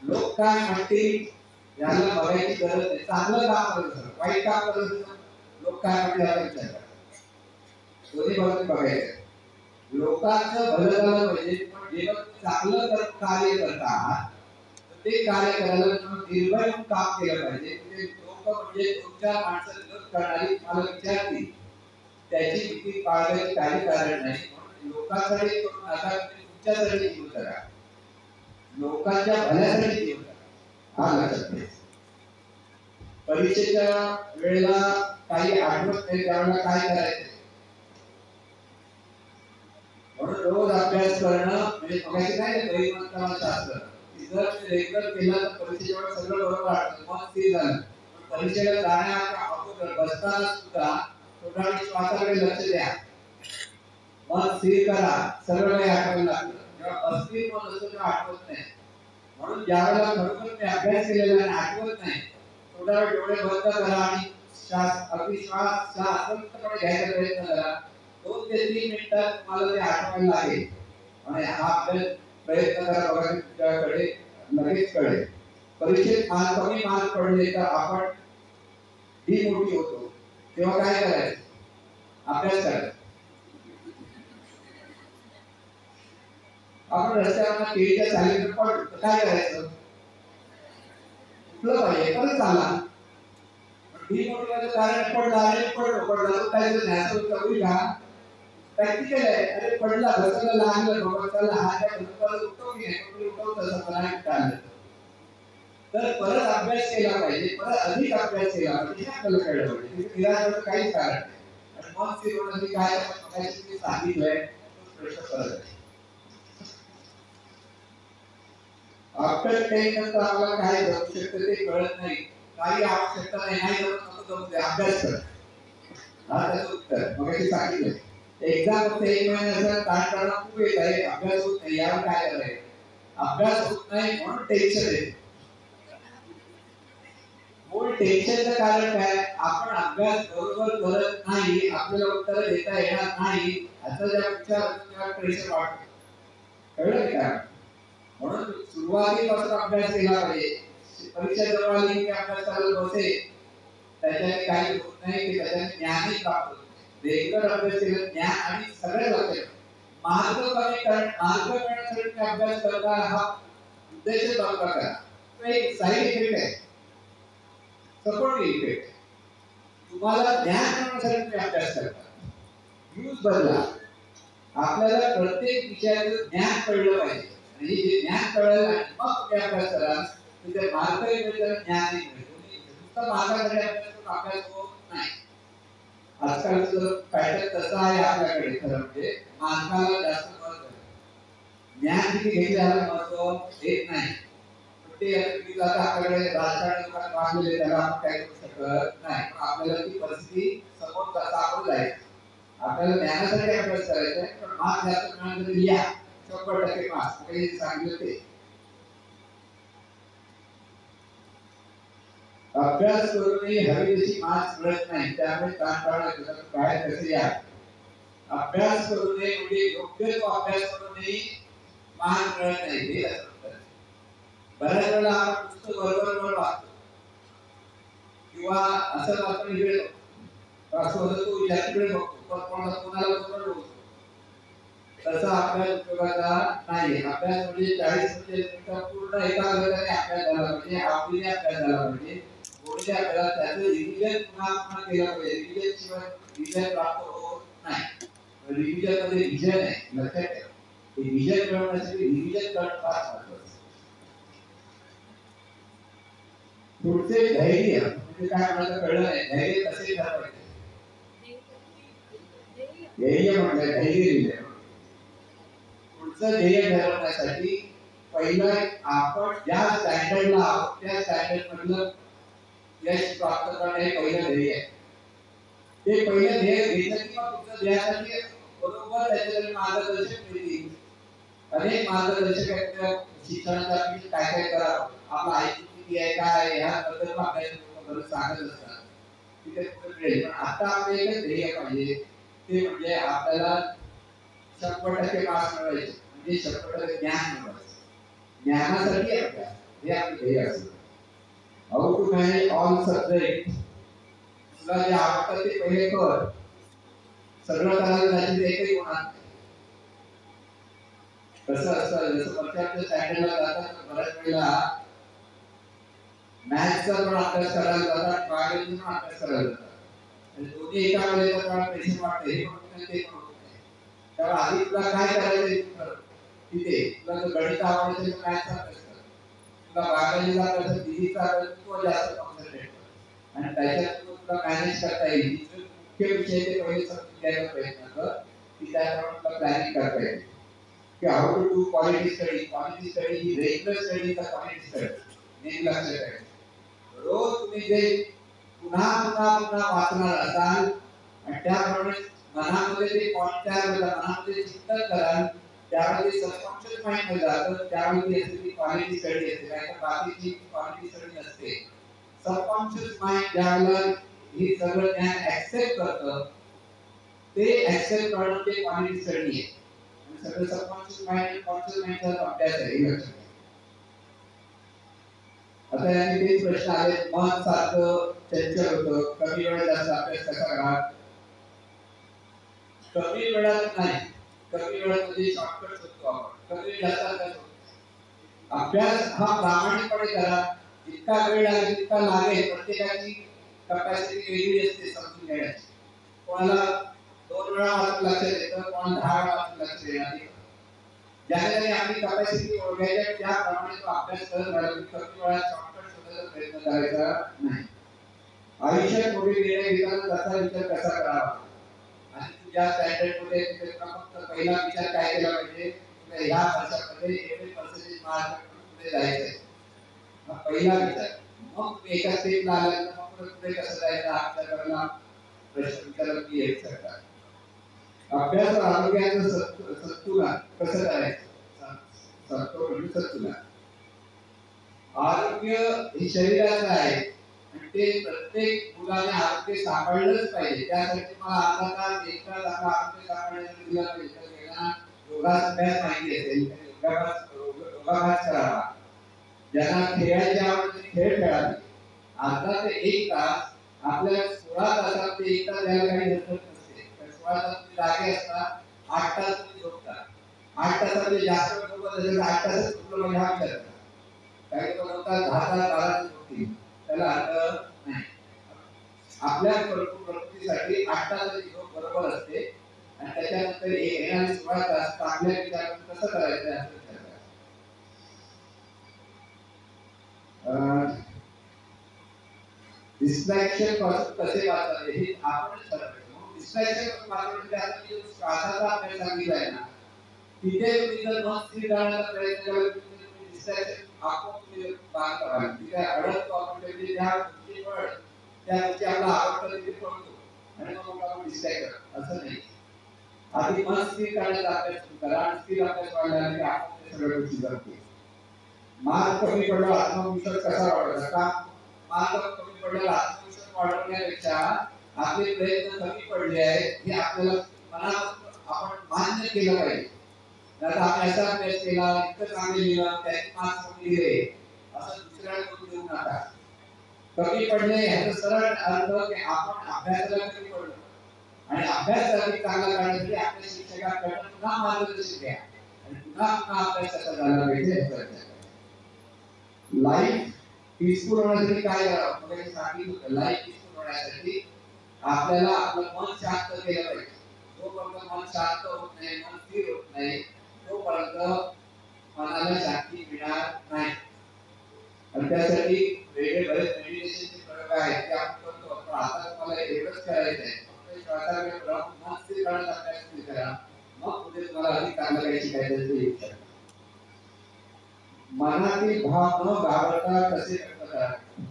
लोक काय म्हणतील याला बघायची गरज नाही. चांगलं काम करायचं, वाईट काम करायचं, लोक काय म्हणतील याचा विचार करा. दोन्ही बाजूने बघायचं. लोकांचं भलं झालं पाहिजे, पण जेव्हा चांगलं कार्य करतात ते कार्य करायला निर्भय काम केलं पाहिजे. ते लोक म्हणजे तुमच्या माणसं विरोध करणारी मला विचारतील त्याची किती काळजी काही कारण नाही. लोकांसाठी करून नका, तुमच्यासाठी जीव करा, लोकांच्या भल्यासाठी जीव करा. हा लक्षात घ्या. परीक्षेच्या वेळेला काही आठवत नाही त्यावेळेला काय करायचं, म्हणून रोज अभ्यास करणं म्हणजे बघायचं नाही ना. गैरमंत्राला शास्त्र जर रेग्युलर केला तर परीक्षेच्या वेळेस सगळं बरोबर वाटतं, मग स्थिर झालं. परीक्षेला जाण्याच्या अगोदर बसताना सुद्धा थोडा वेळ श्वासाकडे लक्ष द्या, मन स्थिर करा, सगळं काही आठवायला लागतं. जेव्हा अस्थिर मन असतं तेव्हा आठवत नाही. म्हणून ज्यावेळेला खरोखर मी अभ्यास केलेला आणि आठवत नाही, थोडा वेळ डोळे बंद करा आणि श्वास अगदी श्वास शांतपणे घ्यायचा प्रयत्न करा. 2 ते 3 मिनिटात तुम्हाला ते आठवायला लागेल आणि हा अभ्यास प्रयत्न करा. बघा तुमच्याकडे लगेच कळेल. परीक्षेत कमी मार्क पडले तर आपण डिमोटिव्ह होतो, तेव्हा काय करायचं, अभ्यास करायचा. आपण रस्त्यावर केळीच्या सालीवर पडलो तर काय करायचं, उठलं पाहिजे, परत चालला. डिमोटिव्हेशन कारण पडला तो काय न्यायचं होईल का, प्रॅक्टिकल आहे. अरे पडला, घसरला, लागलं, बाबा चला हात उठव की नाही, उठवत असं पण चाललं. तर परत अभ्यास केला पाहिजे, परत अधिक अभ्यास केला पाहिजे, हे आपल्याला कळलं पाहिजे. निराश होण्याचं काहीच कारण नाही. आणि मन स्थिर होण्यासाठी काय आपण सांगितलंय प्रश्न करत आहे. आफ्टर 10 नंतर आम्हाला काय जमू शकतं ते कळत नाही, काही आवश्यकता नाही जमू दे, अभ्यास कर. हा त्याचं उत्तर मग सांगितलं. एक्झाम फक्त 1 महिन्याचा ताण खूप येत आहे, अभ्यास होत नाही, यावर काय करायचं. अभ्यास होत नाही म्हणून टेन्शन येते. मूळ टेन्शनचं कारण काय, आपण अभ्यास बरोबर करत नाही, आपल्याला उत्तर देता येणार नाही, असं ज्या विचार प्रेशर वाटतं. कळलं का? म्हणून सुरुवातीपासून अभ्यास केला पाहिजे. परीक्षा जवळ आली की अभ्यास करायला बसे, त्याच्याने काही होत नाही की त्याच्याने ज्ञानही प्राप्त होते. रेग्युलर अभ्यास केला ज्ञान आणि सगळे लक्षात मार्ग मिळण्यासाठी अभ्यास करता हा उद्देश चांगला करा. तो एक साईड इफेक्ट आहे, सपोर्ट इफेक्ट. तुम्हाला ज्ञान मिळण्यासाठी अभ्यास करता, व्ह्यूज बदला. आपल्याला प्रत्येक विषयाचं ज्ञान कळलं पाहिजे आणि हे ज्ञान कळलं आणि मग तुम्ही अभ्यास करा, तर मार्गही मिळेल, ज्ञानही मिळेल. नुसतं मार्गासाठी अभ्यास होत नाही. आजकालचं पॅटर्न तसं आहे आपल्याकडे. खरं म्हणजे मार्गाला जास्त महत्व आहे, ज्ञान किती घेतल्याला महत्व येत नाही. ते आता आपल्याकडे राजकारण मागलेले त्याला आपण काय करू शकत नाही. आपल्याला ती परिस्थिती समोर सापडून जायची. आपल्याला ज्ञानासाठी अभ्यास करायचा आहे, पण मार्क जास्त मिळाला तरी या 100% मार्क्स काही सांगितलं ते. अभ्यास करूनही हवी तशी मार्क्स मिळत नाही, त्यामुळे ताणतणाव बाहेर कसे या. अभ्यास करूनही म्हणजे योग्य तो अभ्यास करूनही मार्क मिळत नाही, हे असं. बऱ्याच वेळेला आपण पुस्तक बरोबर वाचतो किंवा असं आपण इकडे तो विद्यार्थीकडे बघतो, पण कोणाला बरोबर बघतो. तसा अभ्यास उपयोगाचा नाही. अभ्यास म्हणजे 40 मिनिटं पूर्ण एकाग्रतेने अभ्यास झाला पाहिजे, आवडीने अभ्यास झाला पाहिजे. कोणत्या अभ्यास त्याचं रिव्हिजन पुन्हा केलं पाहिजे. रिव्हिजन शिवाय रिव्हिजन प्राप्त होत नाही. रिव्हिजन मध्ये विजन आहे, लक्षात ठेवा. हे विजन मिळवण्यासाठी रिव्हिजन करणं फार महत्त्वाचं. पुढचे धैर्य म्हणजे काय मला कळलं नाही. धैर्य कसे ठरवायचे, ध्येय म्हणजे धैर्य. पुढचं ध्येय ठरवण्यासाठी पहिला आपण ज्या स्टँडर्डला आहोत त्या स्टँडर्ड मधलं यश प्राप्त करणे हे पहिलं ध्येय आहे. ते पहिलं ध्येय घेतलं की मग तुमच्या ध्येयासाठी बरोबर त्याच्याकडे मार्गदर्शक मिळतील. अनेक मार्गदर्शक आहेत शिक्षणासाठी काय काय करावं, आपला किती आहे काय ह्याबद्दल आपल्याला सांगत असतात. तिथे पण आता आपलं एकच ध्येय पाहिजे, ते म्हणजे आपल्याला 100% मार्क्स मिळवायचे, म्हणजे 100% ज्ञान मिळवायचं. ज्ञानासाठी अभ्यास हे आपलं ध्येय असतं. How to manage all subject. तुला जे आवडतं ते पहिले कर, सगळं करायला जायचं एकही होणार नाही. कसं असतं, जसं परीक्षाच्या स्टँडर्डला जातात बऱ्याच वेळेला मॅथ्सचा पण अभ्यास करायला जातात, बायोलॉजीचा पण अभ्यास करायला जातात. आणि दोन्ही एका वेळेला त्याला प्रेशर वाटते, हे पण होत नाही, ते पण होत नाही. त्यामुळे आधी तुला काय करायचं आहे तिथे, तुला जर गणित आवडत असेल तर मॅथ्सचा अभ्यास कर, तुला बायोलॉजीचा अभ्यास, फिजिक्सचा अभ्यास किंवा जास्त कॉन्सन्ट्रेट कर आणि त्याच्यात तुला मॅनेज करता येईल. मुख्य विषय ते पहिले समजून घ्यायचा प्रयत्न कर की त्याप्रमाणे तुला प्लॅनिंग करता येईल की how to do quality study. Quality study ही रेग्युलर स्टडीचा क्वालिटी स्टडी नेहमी लक्षात ठेवायचं. रोज तुम्ही जे पुन्हा पुन्हा पुन्हा वाचणार असाल आणि त्याप्रमाणे मनामध्ये ते पॉइंट तयार होतात, मनामध्ये चिंतन कराल, त्यामध्ये सबकॉन्शियस माइंड मध्ये जातं, त्यामध्ये ती क्वालिटी स्टडी असते. नाही तर बाकीची क्वालिटी स्टडी नसते. सबकॉन्शियस माइंड ज्यावेळेला हे सगळं ज्ञान ऍक्सेप्ट करतं, ते ऍक्सेप्ट करणं ते क्वालिटी स्टडी आहे. आणि सगळं सबकॉन्शियस माइंड आणि कॉन्शियस माइंडचा अभ्यास आहे, हे लक्षात घ्या. आता यांनी तेच प्रश्न आले, मन सारखं चंचल होतं, कमी वेळात जास्त अभ्यास कसा करा. कमी वेळात नाही, कमी वेळात म्हणजे शॉर्टकट होतो आपण, कमी जास्त अभ्यास होतो. अभ्यास हा प्रामाणिकपणे करा, जितका वेळ लागेल तितका लागेल. प्रत्येकाची कॅपॅसिटी वेगळी असते समजून घेण्याची. कोणाला 2 वेळा वाचून लक्षात येतं, कोणाला 10 वेळा वाचून लक्षात येणार. ज्याने आपली कॅपॅसिटी ओळखायची त्याप्रमाणे तो अभ्यास करत राहिला. कमी वेळात शॉर्टकट शोधायचा प्रयत्न करायचा नाही. आयुष्यात मोठे निर्णय घेताना त्याचा विचार कसा करावा आणि तुझ्या स्टँडर्ड मध्ये फक्त पहिला विचार काय केला पाहिजे, तुला ह्या वर्षामध्ये एवढे पर्सेंटेज मार्क पुढे जायचंय, हा पहिला विचार. मग तुम्ही एका स्टेपला आल्यानंतर मग पुढे कसं जायचं हा विचार करायला प्रश्न विचारला की येऊ शकतात. अभ्यास व आरोग्याचं संतुलन कसं करायचं, संतुलन. आरोग्य हे शरीराचं आहे आणि ते प्रत्येक मुलाने आरोग्य सांभाळलंच पाहिजे. त्यासाठी मला अर्धा तास 1 तास आपलं आरोग्य सांभाळण्याचा दिला पाहिजे. त्यांना योगाभ्यास माहिती असेल योगाभ्यास करावा. ज्यांना खेळायची आवड ते खेळ खेळावे. अर्धा ते 1 तास आपल्याला 16 तासात ते 1 तास द्यायला काही हरकत नसते. 16 तास तुम्ही जागे असता, 8 तास तुम्ही झोपता. 8 तासामध्ये जास्त झोपत असेल तर 8 तासच झोपलं म्हणजे हा विचार करा. काही लोक म्हणतात 10 तास 12 तास झोपतील, त्याला अर्थ नाही. आपल्या प्रकृतीसाठी 8 तासाची झोप बरोबर असते आणि त्याच्यानंतर येणारे 16 तास चांगल्या विचारातून कसं करायचं असं विचार करा. डिस्ट्रॅक्शन पासून कसे वाचावे हे आपणच ठरवायचं. डिस्ट्रॅक्शन पासून वाचण्यासाठी आता मी जो श्वासाचा अभ्यास सांगितलाय ना, तिथे तुम्ही जर मन स्थिर करण्याचा प्रयत्न केला तर तुम्ही डिस्ट्रॅक्शन आपोआप तुम्ही बाहेर काढाल. तिथे अडकतो आपण, म्हणजे त्या गोष्टी पड त्या गोष्टी आपल्याला आवडतात तिथे पडतो आणि मग आपण डिस्ट्रॅक्ट करतो, असं नाही. आधी मन स्थिर करण्याचा अभ्यास करा आणि स्थिर अभ्यास वाढला की आपण ते सगळ्या गोष्टी करतो. मार्क कमी पडला आत्मविश्वास कसा वाढवायचा का? मार्क कमी पडला आत्मविश्वास वाढवण्यापेक्षा आपले प्रयत्न कमी पडले आहेत हे आपल्याला मनात आपण मान्य केलं पाहिजे. आता आपण असा अभ्यास केला, इतकं चांगले लिहिलं, त्याचे मार्क्स कमी लिहिले असं दुसऱ्याला करून देऊ नका. कमी पडले ह्याचा सरळ अर्थ की आपण अभ्यासाला कमी पडलो आणि अभ्यासासाठी चांगला करण्यासाठी आपल्या शिक्षकांकडून पुन्हा मार्गदर्शन घ्या आणि पुन्हा पुन्हा अभ्यास कसा झाला पाहिजे याचा विचार करा. लाईफ पीसफुल होण्यासाठी काय करावं, मग मी सांगितलं होतं. लाईफ पीसफुल होण्यासाठी आपल्याला आपलं मन शांत केलं पाहिजे. जोपर्यंत मन शांत होत नाही, मन स्थिर होत नाही, तोपर्यंत मनाला शांती मिळणार नाही. आणि त्यासाठी वेगळे बरेच मेडिटेशनचे प्रयोग आहेत ते आपण करतो. पण आता तुम्हाला एवढंच करायचं आहे, फक्त श्वासाकडे मन स्थिर करण्याचा अभ्यास करा. मग पुढे तुम्हाला अधिक चांगलं काही शिकायचं ते येऊ शकतं. मनातील भाव न घाबरता कसे व्यक्त करावे.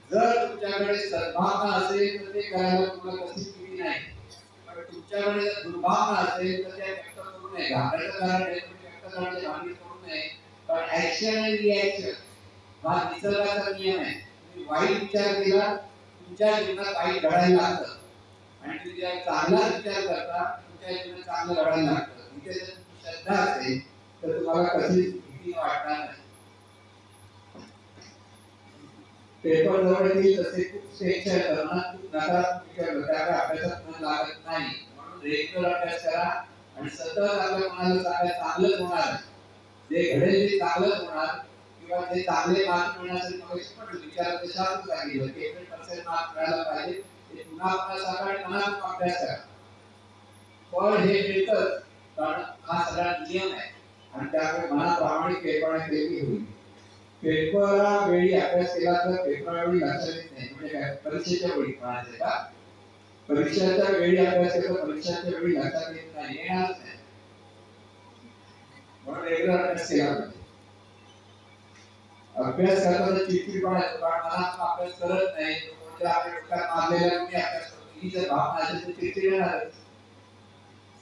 जर तुमच्याकडे सद्भावना असेल तर ते करायला तुम्हाला कशी भीती नाही, पण तुमच्याकडे जर दुर्भावना असेल तर ते व्यक्त करू नये. घाबरायचं कारण आहे, व्यक्त करण्याची भावना करू नये. पण ऍक्शन आणि रिॲक्शन हा निसर्गाचा नियम आहे. तुम्ही वाईट विचार केला तुमच्या जीवनात वाईट घडायला लागतं आणि तुम्ही जर चांगला विचार करता तुमच्या जीवनात चांगलं घडायला लागतं. इथे जर श्रद्धा असेल तर तुम्हाला कशी भीती वाटणार नाही. पेपर जवळ येईल तसे खूप टेन्शन येतं, मनात खूप नकारात्मक विचार येतात, त्यामुळे अभ्यासात मन लागत नाही. म्हणून रेग्युलर अभ्यास करा आणि सतत आपल्या मनाला सांगा चांगलंच होणार, जे घडेल ते चांगलंच होणार, किंवा ते चांगले मार्क मिळण्यासाठी मग विचारात शांत सांगितलं की 100% मार्क मिळायला पाहिजे, ते पुन्हा पुन्हा सांगा आणि मनात अभ्यास करा. फळ हे मिळतंच, कारण हा सगळा नियम आहे आणि त्यामुळे मनात प्रामाणिकपणे केली होईल. पेपरा वेळी अभ्यास केला तर पेपरावेळी लक्षात येत नाही, म्हणजे काय परीक्षेच्या वेळी म्हणायचं का, परीक्षेच्या वेळी अभ्यास केला तर परीक्षेच्या वेळी लक्षात येत नाही, येणारच नाही. म्हणून रेग्युलर अभ्यास केला पाहिजे. अभ्यास करताना चिडचिडपणा येतो, कारण मनात अभ्यास करत नाही, कोणत्या आपल्या डोक्यात मारलेल्या मी अभ्यास करतो ही जर भावना असेल तर चिडचिड येणारच.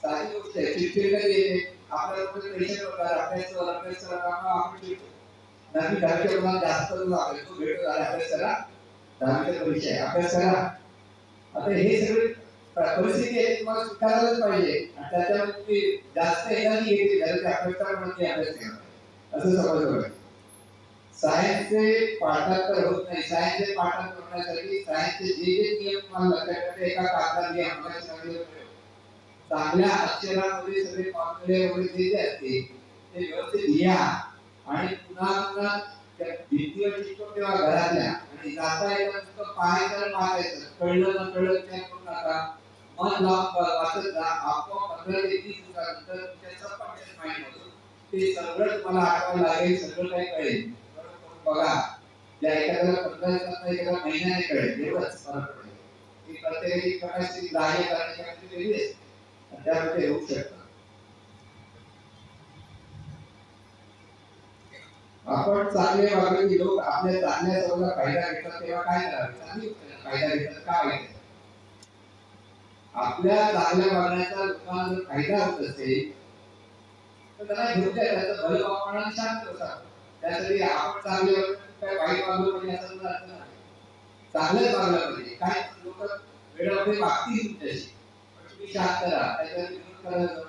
साधी गोष्ट आहे, चिडचिड कधी येते, आपल्याला प्रेशर होतात, अभ्यास करा आपण चिडतो. नक्की दहावीच्या मुलांना जास्त तो भेटतो अभ्यास करा, दहावीच्या परीक्षा आहे अभ्यास करा. आता हे सगळे परिस्थिती आहे, तुम्हाला स्वीकारायलाच पाहिजे आणि त्याच्यामध्ये तुम्ही जास्त एनर्जी घेतली तर अभ्यासामध्ये अभ्यास केला असं समजलं पाहिजे. सायन्सचे पाठांतर होत नाही, सायन्सचे पाठांतर होण्यासाठी सायन्सचे जे नियम तुम्हाला लक्षात ठेवायचे एका कागदावर लिहा, चांगल्या अक्षरामध्ये सगळे फॉर्म्युले वगैरे जे असते ते व्यवस्थित लिहा आणि पुन्हा पुन्हा त्या भिंतीवर चिकटून ठेवा घरातल्या, आणि जाता येता नुसतं पाहायचं वाचायचं, कळलं न कळलं विचार करू नका, मन लावून वाचत जा. आपोआप 15 ते 30 दिवसानंतर तुमच्या सबकॉन्शियस माइंड मधून ते सगळं तुम्हाला आठवायला लागेल, सगळं काही कळेल. बघा, ज्या एखाद्याला 15 दिवसात एखाद्या महिन्याने कळेल, एवढंच फरक पडेल. ही प्रत्येकाची कॅपॅसिटी ग्राह्य करण्याची कॅपॅसिटी वेगळी असते, त्यामध्ये होऊ शकतं. आपण चांगले वागले की लोक आपल्या चांगल्या सवयीचा फायदा घेतात, तेव्हा काय करावे, चांगली फायदा घेतात का वाईट? आपल्या चांगल्या वागण्याचा लोकांना जर फायदा होत असेल तर त्याला घेऊन द्या, त्याचं भलं वागणं शांत बसा. त्यासाठी आपण चांगले काय वाईट वागलं पाहिजे असं अर्थ नाही, चांगलंच वागलं पाहिजे. काय लोक वेळोवेळी वागतील तुमच्याशी, पण तुम्ही शांत राहा, त्याच्यावर विरोध करायला जाऊ नका.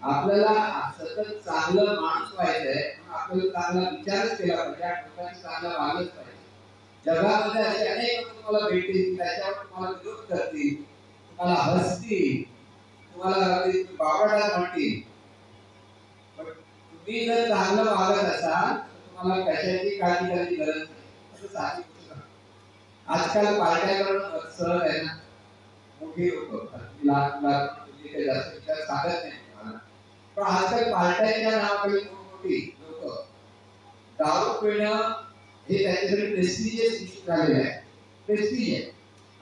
आपल्याला सतत चांगलं माणूस व्हायचंय, आपल्याला चांगला विचारच केला पाहिजे आणि लोकांशी चांगलं वागलंच पाहिजे. जगामध्ये असे अनेक तुम्हाला भेटतील, त्याच्यावर तुम्हाला विरोध करतील, तुम्हाला हसतील, तुम्हाला बावळट म्हणतील, पण तुम्ही जर चांगलं वागत असाल तर तुम्हाला कशाची काळजी करायची गरज नाही. असं साधी गोष्ट आहे. आजकाल पार्ट्या करणं सहज आहे ना, मोठी लोक लहान काही जास्त विचार सांगत नाही तुम्हाला, पण आजकाल पार्ट्यांच्या नावाखाली मोठी लोक दारू पिणं हे त्याच्यासाठी प्रेस्टिजियस इश्यू झालेलं आहे, प्रेस्टिज आहे.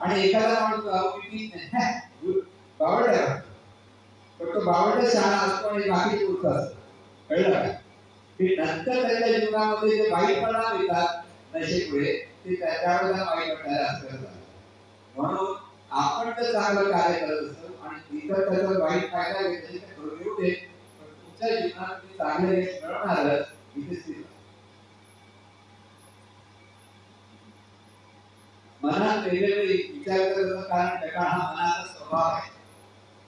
आणि एखादा माणूस दारू पित नाही, बावट आहे, पण तो बावट शहाणा असतो आणि बाकी मूर्ख असतो, कळलं का? ते नंतर त्याच्या जीवनामध्ये जे वाईट परिणाम येतात नशेमुळे, ते त्यावेळेला वाईट वाटायला असतं. म्हणून आपण जर चांगलं कार्य करत असतो आणि इतर त्याचा वाईट फायदा घेतला तर घेऊ दे, पण तुमच्या जीवनात तुम्ही चांगले यश मिळवणारच. इथे मनात वेगवेगळे विचार करण्याचं कारण त्याचा हा मनाचा स्वभाव आहे.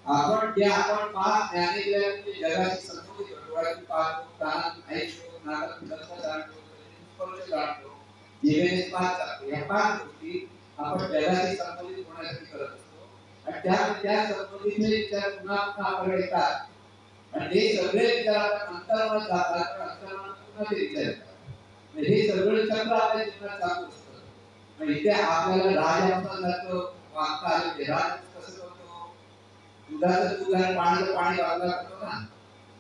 आपण 5 ज्ञानेंद्रियांनी जगाची संस्कृती डोळ्यातून पाहतो, कानातून ऐकतो, नाकातून रस जाणतो, स्पर्श जाणतो, जिभेने स्वाद जाणतो, या 5 गोष्टी आपण जगाची संस्कृती होण्यासाठी करत असतो. आणि त्या संस्कृतीचे विचार पुन्हा पुन्हा आपल्याकडे येतात आणि हे सगळे विचार आपण अंतर्मनात जातात, अंतर्मनात पुन्हा ते विचार येतात. हे सगळे चक्र आपल्या जीवनात चालू असतं. इथे आपल्याला राजहंसासारखं वागता आलं पाहिजे. राज कसं करतो, दुधाचं दूध आणि पाण्याचं पाणी वागला करतो ना,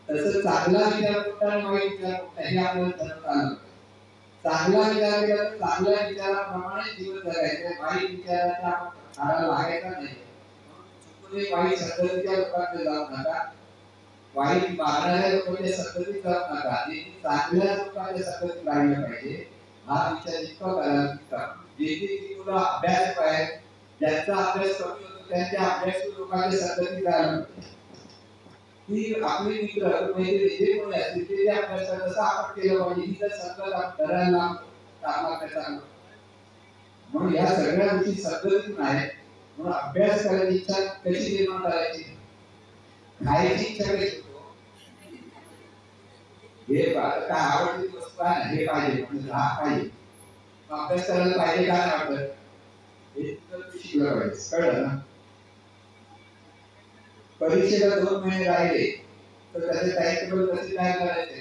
तसं चांगला विचार कोणता आणि वाईट विचार कोणता हे आपल्याला ठरवता आलं पाहिजे. चांगला विचार केला तर चांगल्या विचाराप्रमाणे जीवन जगायचं, वाईट विचाराचा आपण आळा लागायचा नाही. चुकून वाईट संगतीच्या लोकांकडे जाऊ नका, वाईट मागणाऱ्या लोकांच्या संगतीत जाऊ नका, चांगल्या लोकांच्या संगतीत राहिलं पाहिजे. हा विचार इतका करा. जे मुलं अभ्यास पाहिजे, ज्यांचा अभ्यास कमी होतो त्यांच्या अभ्यास लोकांच्या संगतीत राहिलं पाहिजे. ही आपली मित्र मैत्रिणी जे कोणी असतील ते अभ्यास जसं आपण केलं पाहिजे, ही जर संगत आपण करायला कामाला. म्हणून या सगळ्या गोष्टी संगतीतून आहेत. म्हणून अभ्यास करायची इच्छा कशी निर्माण करायची, खायची इच्छा कशी होतो, हे काय आवडती वस्तू आहे हे पाहिजे म्हणजे हा पाहिजे, अभ्यास करायला पाहिजे का नाही वाटत हे तर तू शिकलं पाहिजे. कळलं ना? परीक्षेला 2 महिने राहिले तर त्याचे टाइम टेबल कसे तयार करायचे?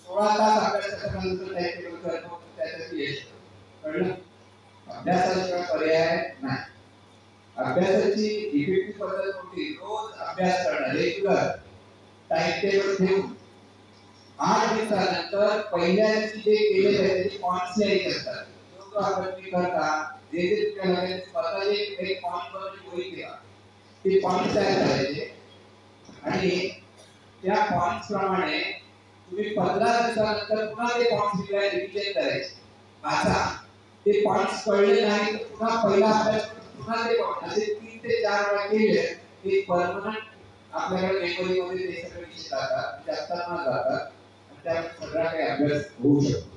16 तास अभ्यास करण्यानंतर टाइम टेबल करणं त्याच्यात यश. कळलं? अभ्यासाशिवाय पर्याय नाही. अभ्यासाची इफेक्टिव्ह पद्धत कोणती? रोज अभ्यास करणं, रेग्युलर टाइम टेबल ठेवून 8 दिवसानंतर पहिल्या दिवशी जे केले त्याचे पॉइंट्स लिहायचे असतात. जो आपण करता जे जे तुम्हाला लागेल स्वतःचे एक पॉइंट बनवून वही ठेवा. ते पॉइंट तयार करायचे आणि त्या पॉइंट्स प्रमाणे तुम्ही 15 दिवसानंतर पुन्हा ते पॉइंट्स रिव्हिजन करायचे. आता ते पॉइंट्स कळले नाही तर पुन्हा पहिला अभ्यास पुन्हा ते पॉइंट असे 3 ते 4 वेळा केले की परमनंट आपल्याकडे मेमरी मध्ये ते सगळे विषय जातात, जास्त न जातात आणि त्यामुळे सगळा काही अभ्यास होऊ शकतो.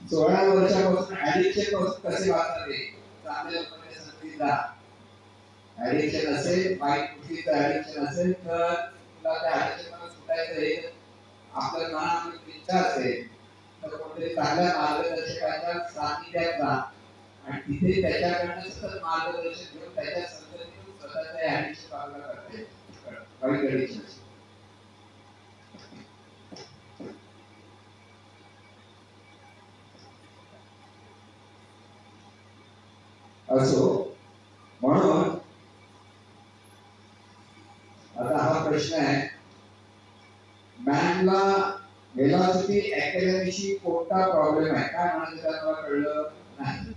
16 वर्षापासून ऍडिक्शन पासून कसे वाचावे? चांगल्या लोकांनी संधी द्या. ऍडिक्शन असेल, वाईट गोष्टीचं ऍडिक्शन असेल तर तुला त्या ऍडिक्शनपासून सुटायचं आहे. आपल्या मनामध्ये इच्छा असेल तर कोणत्याही चांगल्या मार्गदर्शकाच्या सानिध्यात जा आणि तिथे त्याच्याकडनं सतत मार्गदर्शन घेऊन त्याच्या संगतीतून स्वतःच्या ऍडिक्शन बाजूला करता येईल. वाईट ऍडिक्शन असो. म्हणून आता हा प्रश्न आहे, मॅनला वेलॉसिटी अकॅडमीशी कोणता प्रॉब्लेम आहे? काय म्हणायचं त्याला कळलं नाही.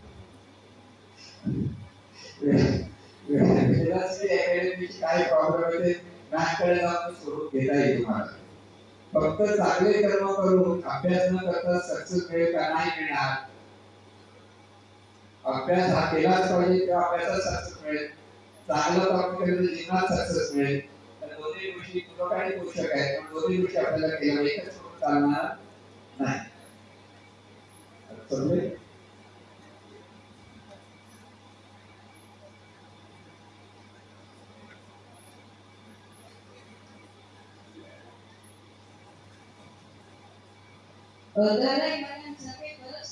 वेलॉसिटी अकॅडमीशी काय प्रॉब्लेम आहे ते मॅनकडे जाऊन सोडून घेता येईल तुम्हाला. फक्त चांगले कर्म करून अभ्यास न करता सक्सेस मिळेल का? नाही मिळणार. अभ्यास हा केलाच पाहिजे तेव्हा अभ्यासात सक्सेस मिळेल. चांगलं काम केलं तर जीवनात सक्सेस मिळेल. तर दोन्ही गोष्टी पूर्वकारी पोषक आहेत, पण दोन्ही गोष्टी आपल्याला केल्या एकच सोडून चालणार नाही. समजेल?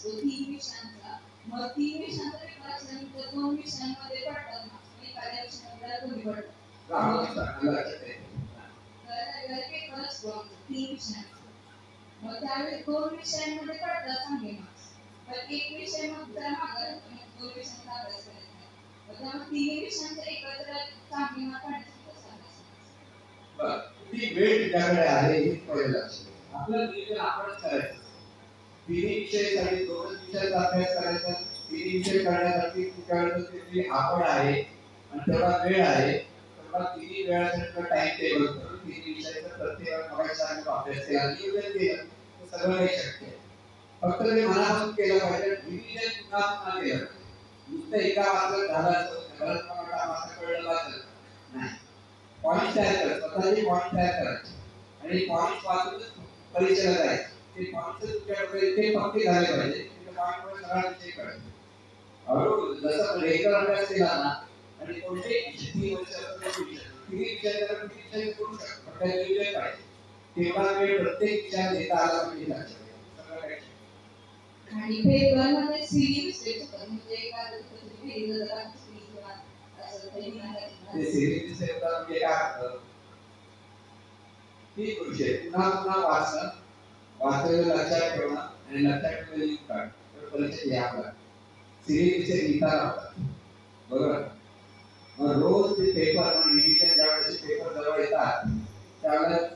तीन विषयांचा मग 3 विषयांचा पेपर असल्यानंतर 2 विषयांमध्ये पडतात ना आणि एखाद्या विषयाला कमी पडतात. पेपर असतो 3 विषयांचा. मग त्यावेळी 2 विषयांमध्ये पडतात चांगले मार्क्स. पण एक विषय मग जरा मागे राहतो, मग 2 विषयांचा अभ्यास करायचा नाही. मग त्यामुळे 3 विषयांचा एकत्र चांगले मार्क काढण्यासाठी कसं अभ्यास? ती वेळ तुझ्याकडे आहे हे पहिलं लक्ष. आपलं नियोजन आपणच करायचं. 3 विषयासाठी 2 विषयाचा अभ्यास करायचा. 3 विषय करण्यासाठी तुझ्याकडे किती आवड आहे आणि तेवढा वेळ आहे. तेवढा 3 वेळासाठी टाइम टेबल करून 3 विषयाचा प्रत्येक भागाचा अभ्यास केला. नियोजन केलं तर सगळं काही शक्य आहे. फक्त ते मनापासून केलं पाहिजे. रिव्हिजन पुन्हा पुन्हा केलं पाहिजे. नुसतं एका वाचलं झालं असं कळलं वाचलं नाही. पॉइंट तयार कर, स्वतःचे पॉइंट तयार करायचे आणि पॉइंट वाचून परीक्षेला जायचं. ते पॉइंट तुझ्याकडे ते पक्के झाले पाहिजे. त्या पॉइंटवर सगळा विषय कळतो. हळूहळू जसं रेग्युलर अभ्यास केला ना आणि कोणते 3 वर्षापर्यंत विषय करू शकतो. पण त्याला विषय पाहिजे. तेव्हा वेळ प्रत्येक विषयात देता आला पाहिजे. आणि पेपरमध्ये सिरीज म्हणजे एखादं ते सिरीज म्हणजे काय? ठीक विषय पुन्हा पुन्हा वाचणं, वाचलेलं लक्षात ठेवणं आणि लक्षात ठेवलेलं लिहून तर परीक्षेत यावं. सिरीज लिहिता राहतात. बरोबर? मग रोज ते पेपर रिव्हिजन ज्यावेळेस पेपर जवळ येतात त्यावेळेस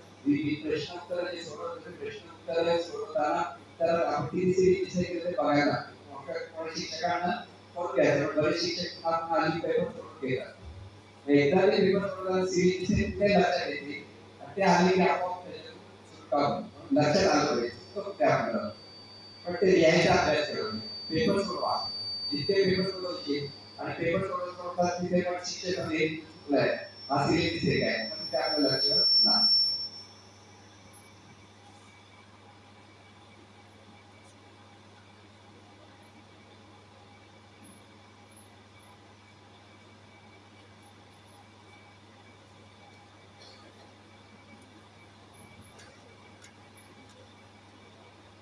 प्रश्नोत्तर जे सोडवतात प्रश्नोत्तर सोडवताना तर आपण किती सिरीज केले बघायला शिक्षकांना करून घ्यायचं. बरेच शिक्षक पुन्हा आधी पेपर सोडून घेतात. एकदा ते पेपर सोडवताना सिरीज ते लक्षात येते. ते आली की आपोआप लक्षात आलं पाहिजे. पण ते लिहायचा अभ्यास करून पेपर सोडवा. जिथे पेपर सोडवतील आणि पेपर सोडवतात तिथे पण शिक्षक हा सिरीज आहे पण ते आपलं लक्ष नाही.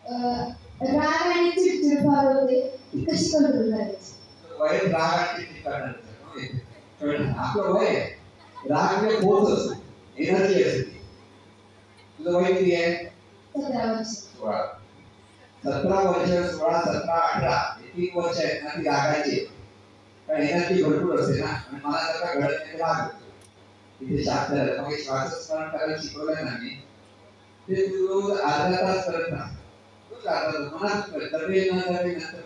राग आणि चिडचिड फार होते, ती कशी कंट्रोल करायची? वय राग आणि चिडचिड करण्याचं आपलं वय राग म्हणजे फोर्स असतो, एनर्जी असते. तुझं वय किती आहे? 17 वर्ष. 16. 17 वर्ष, 16, 17, 18 हे 3 वर्ष आहेत ना, ती रागायची. कारण एनर्जी भरपूर असते ना, आणि मला जर का घडत नाही राग होतो. तिथे शास्त्र मग श्वासस्मरण करायला शिकवलं ना मी, ते तू रोज अर्धा तास करत राहा. रोज अर्धा तास मनात कर, दरवेळी न दरवेळी नंतर.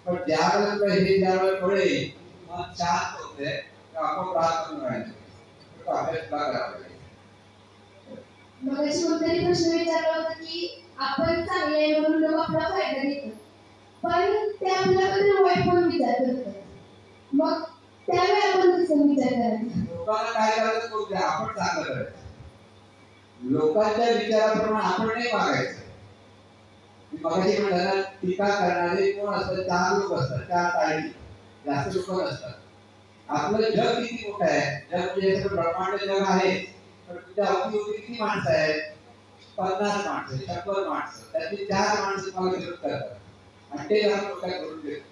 पण ज्यावेळेला हे ज्यावेळेला कळेल मन शांत होते, आपण राग करून राहायचं. तो अभ्यास तुला करावा लागेल. मग अशी कोणतरी प्रश्न विचारला होता की आपण चांगले आहे म्हणून लोक आपला फायदा घेतात, पण ते आपल्याबद्दल वाईट पण विचार करतात. मग त्यावेळी आपण कसं विचार करायचा? लोकांना काय करायचं करू द्या, आपण चांगलं करायचं. लोकांच्या विचाराप्रमाणे आपण नाही वागायचं. मी मगाशी म्हणाला टीका करणारे कोण असतात? 4 लोक असतात, 4 टाळी, जास्त लोक नसतात. आपलं जग किती मोठं आहे, जग म्हणजे सगळं ब्रह्मांड जग आहे, पण तुझ्या अवतीभोवती किती माणसं आहेत? 50 माणसं, 100 माणसं, त्यातली 4 माणसं तुम्हाला विरोध करतात, आणि ते जाऊन लोकांना करून देतात.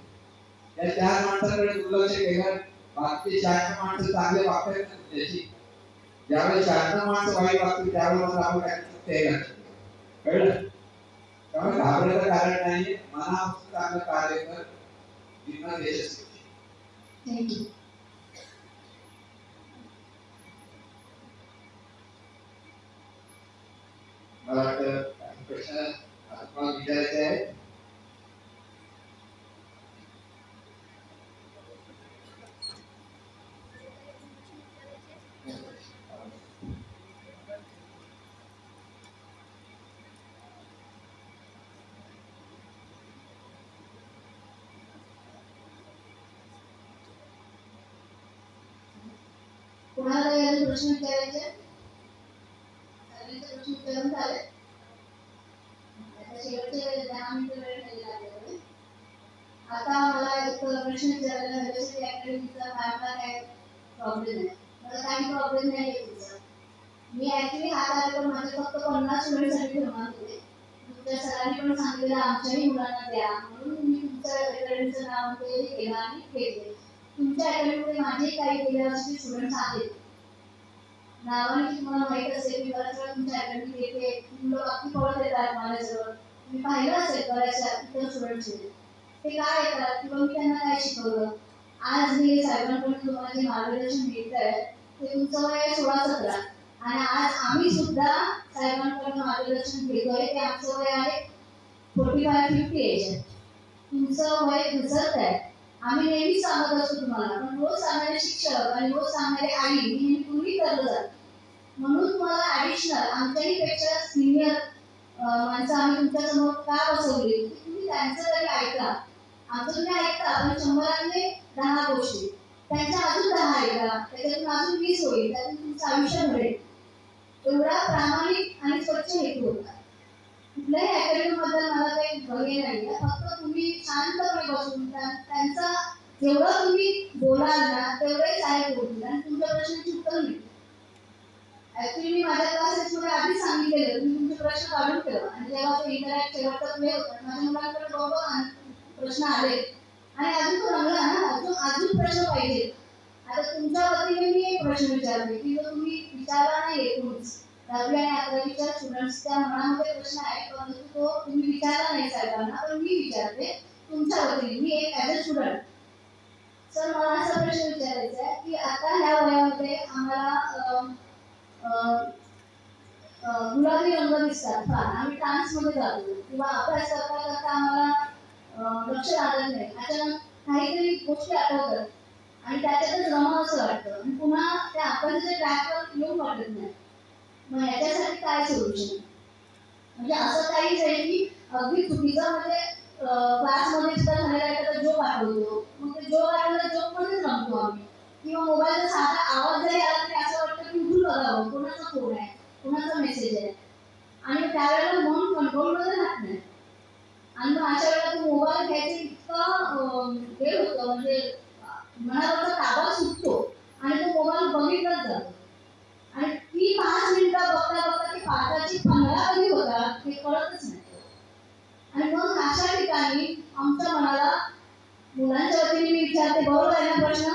त्या 4 माणसांकडे दुर्लक्ष केलं, बाकी 96 माणसं चांगले वागतात ना तुझ्याशी. ज्यावेळेस 96 माणसं वाईट वागतील त्यावेळेस आपण काय ते कळलं? त्यामुळे घाबरायचं कारण नाही, मनापासून चांगलं कार्य कर, जीवनात यशस्वी होशील. थँक्यू. मला वाटतं प्रश्न तुम्हाला विचारायचे आहे. कोणाला काही प्रश्न विचारायचे? सगळ्यांचे प्रश्न विचारून झाले. आता शेवटचे 10 मिनिटं वेळ ठेवला आहे. आता मला एक प्रश्न विचारायला हवे की अकॅडमीचा मला काय प्रॉब्लेम आहे? मला काही प्रॉब्लेम नाही आहे तुमचा. मी ऍक्च्युली हा कार्यक्रम माझे फक्त 50 स्टुडंटसाठी ठेवणार होते. तुमच्या सरांनी पण सांगितलं आमच्याही मुलांना द्या, म्हणून मी तुमच्या अकॅडमीचं नाव केलं आणि घेतले. तुमच्या अकॅडमीमध्ये माझेही काही गेल्या वर्षी स्टुडंट्स आहेत. नावाने तुम्हाला माहित असेल की बऱ्याच वेळा तुमच्या अकॅडमीत येते, मुलं अगदी पळत येतात माझ्याजवळ. तुम्ही पाहिलं असेल बऱ्याचशा इतर स्टुडंट्सने ते काय येतात किंवा मी त्यांना काय शिकवलं. आज मी साहेबांकडून तुम्हाला जे मार्गदर्शन घेत आहे ते तुमचं वय 16-17, आणि आज आम्ही सुद्धा साहेबांकडून मार्गदर्शन घेतोय ते आमचं वय आहे 45-50 एज. तुमचं वय घसरत आहे. आम्ही नेहमी सांगत असतो तुम्हाला, पण रोज सांगणारे शिक्षक आणि रोज सांगणारे आई हे पूर्वी करलं जातं. म्हणून तुम्हाला ऍडिशनल आमच्याही पेक्षा सिनियर माणसं आम्ही तुमच्या समोर का बसवली, तुम्ही त्यांचं तरी ऐका. आमचं तुम्ही ऐकता, पण 100 10 गोष्टी, त्यांच्या अजून 10 ऐका, त्याच्यातून अजून 20 होईल, त्यातून तुमचं आयुष्य घडेल. एवढा प्रामाणिक आणि स्वच्छ हेतू होता. कुठल्याही अकॅडमीबद्दल मला काही भय नाही, फक्त तुम्ही शांतपणे बसून त्यांचा जेवढं तुम्ही बोलाल ना तेवढे साहेब बोलतील आणि तुमच्या प्रश्नाची उत्तर मिळतील. ऍक्च्युली मी माझ्या क्लासेसमध्ये आधीच सांगितलेलं तुम्ही तुमचे प्रश्न काढून ठेवा, आणि जेव्हा तो इंटरॅक्ट शेवटचा वेळ होता माझ्या मुलांकडे बरोबर प्रश्न आले आणि अजून तो रंगला ना, अजून प्रश्न पाहिजे. आता तुमच्या वतीने मी एक प्रश्न विचारले की जो तुम्ही विचारला नाही एकूणच 10वी आणि 11वीच्या स्टुडंट्सच्या मनामध्ये प्रश्न आहे, परंतु तो तुम्ही विचारला नाही साहेबांना, पण मी विचारते तुमच्या वतीने. मी एक ॲज अ स्टुडंट सर मला असा प्रश्न विचारायचा आहे की आता ह्या वयामध्ये आम्हाला गुलाबी रंग दिसतात फार, आम्ही डान्समध्ये जातो किंवा अभ्यास करता करता आम्हाला लक्ष लागत नाही, अचानक काहीतरी गोष्टी आठवतात आणि त्याच्यातच रमावं असं वाटतं आणि पुन्हा त्या अभ्यासाच्या ट्रॅकवर येऊन वाटत नाही. मग याच्यासाठी काय सोल्युशन? म्हणजे असं काही आहे की अगदी चुकीचं, म्हणजे क्लासमध्ये सुद्धा झालेला एखादा जोक आठवतो, मग ते जोक आठवला जोकमध्येच रमतो आम्ही, किंवा मोबाईलचा साधा आवाज जरी आला तरी असं वाटतं की उठून बघावं कोणाचा फोन आहे, कोणाचा मेसेज आहे, आणि त्यावेळेला मन कंट्रोलमध्ये राहत नाही. आणि मग अशा वेळेला तो मोबाईल घ्यायचं इतकं हे होतं, म्हणजे मनावरचा ताबा सुटतो आणि तो मोबाईल बघितलाच जातो. आणि ती 5 मिनिटं बघता बघता ती 5ची 15 कधी होतात हे कळतच नाही. आमच्या मनाला मुलांच्या वतीने मी विचारते, बरोबर आहे ना प्रश्न?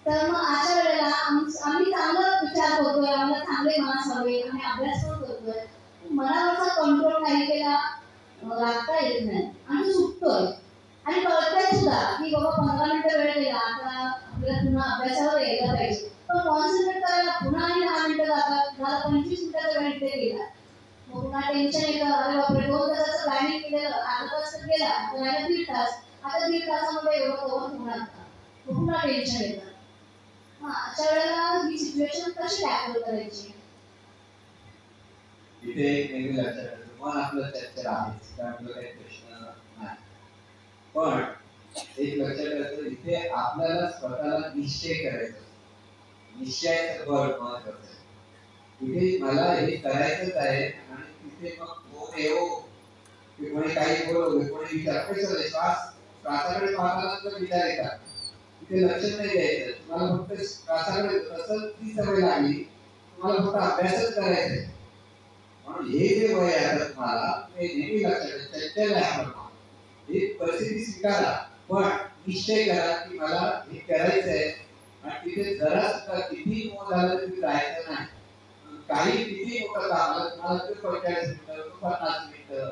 तर मग अशा वेळेला आम्ही चांगला विचार करतोय, आम्हाला चांगले मार्क्स हवे, आम्ही अभ्यास पण करतोय, मनावरचा कंट्रोल काही केला राखता येत नाही आणि तो सुटतोय आणि कळतंय सुद्धा की बाबा 15 मिनिटं वेळ गेला, आता आपल्याला पुन्हा अभ्यासावर यायला पाहिजे. पण कॉन्सन्ट्रेट करायला पुन्हा आणि 10 मिनिटं जातात, मला 25 मिनिटाचा वेळ इथे गेला. मग पुन्हा टेन्शन येतं, अरे बापरे 2 तासाचं प्लॅनिंग केलेलं, अर्धा तास तर गेला, आता राहिला 1.5 तास, आता 1.5 तासामध्ये एवढं कव्हर होणार का? मग पुन्हा टेन्शन येतं. अशा वेळेला ही सिच्युएशन कशी टॅकल करायची? इथे एक नेहमी लक्षात ठेवा, मन आपलं चर्चा आहे, त्यामुळे काही प्रश्न नाही. पण एक लक्षात ठेवायचं, इथे आपल्याला स्वतःला निश्चय करायचा, निश्चयाचं बळ महत्वाचं आहे. इथे मला हे करायचंच आहे आणि तिथे मग कोण येवो की कोणी काही बोलवो, कोणी विचार कसं श्वासाकडे पाहताना तर विचार येतात, तिथे लक्ष नाही द्यायचं. तुम्हाला फक्त श्वासाकडे तसं ती सवय लागली, तुम्हाला फक्त अभ्यासच करायचा आहे. म्हणून हे जे वय आहे तुम्हाला, हे नेहमी लक्षात चंचल आहे आपण, ही परिस्थिती स्वीकारा, पण निश्चय करा की मला हे करायचं आहे आणि तिथे जरा सुद्धा किती मोठ झालं तरी जायचं नाही. काही किती मोठं काम आलं तुम्हाला, ते 45 मिनिटं 50 मिनिटं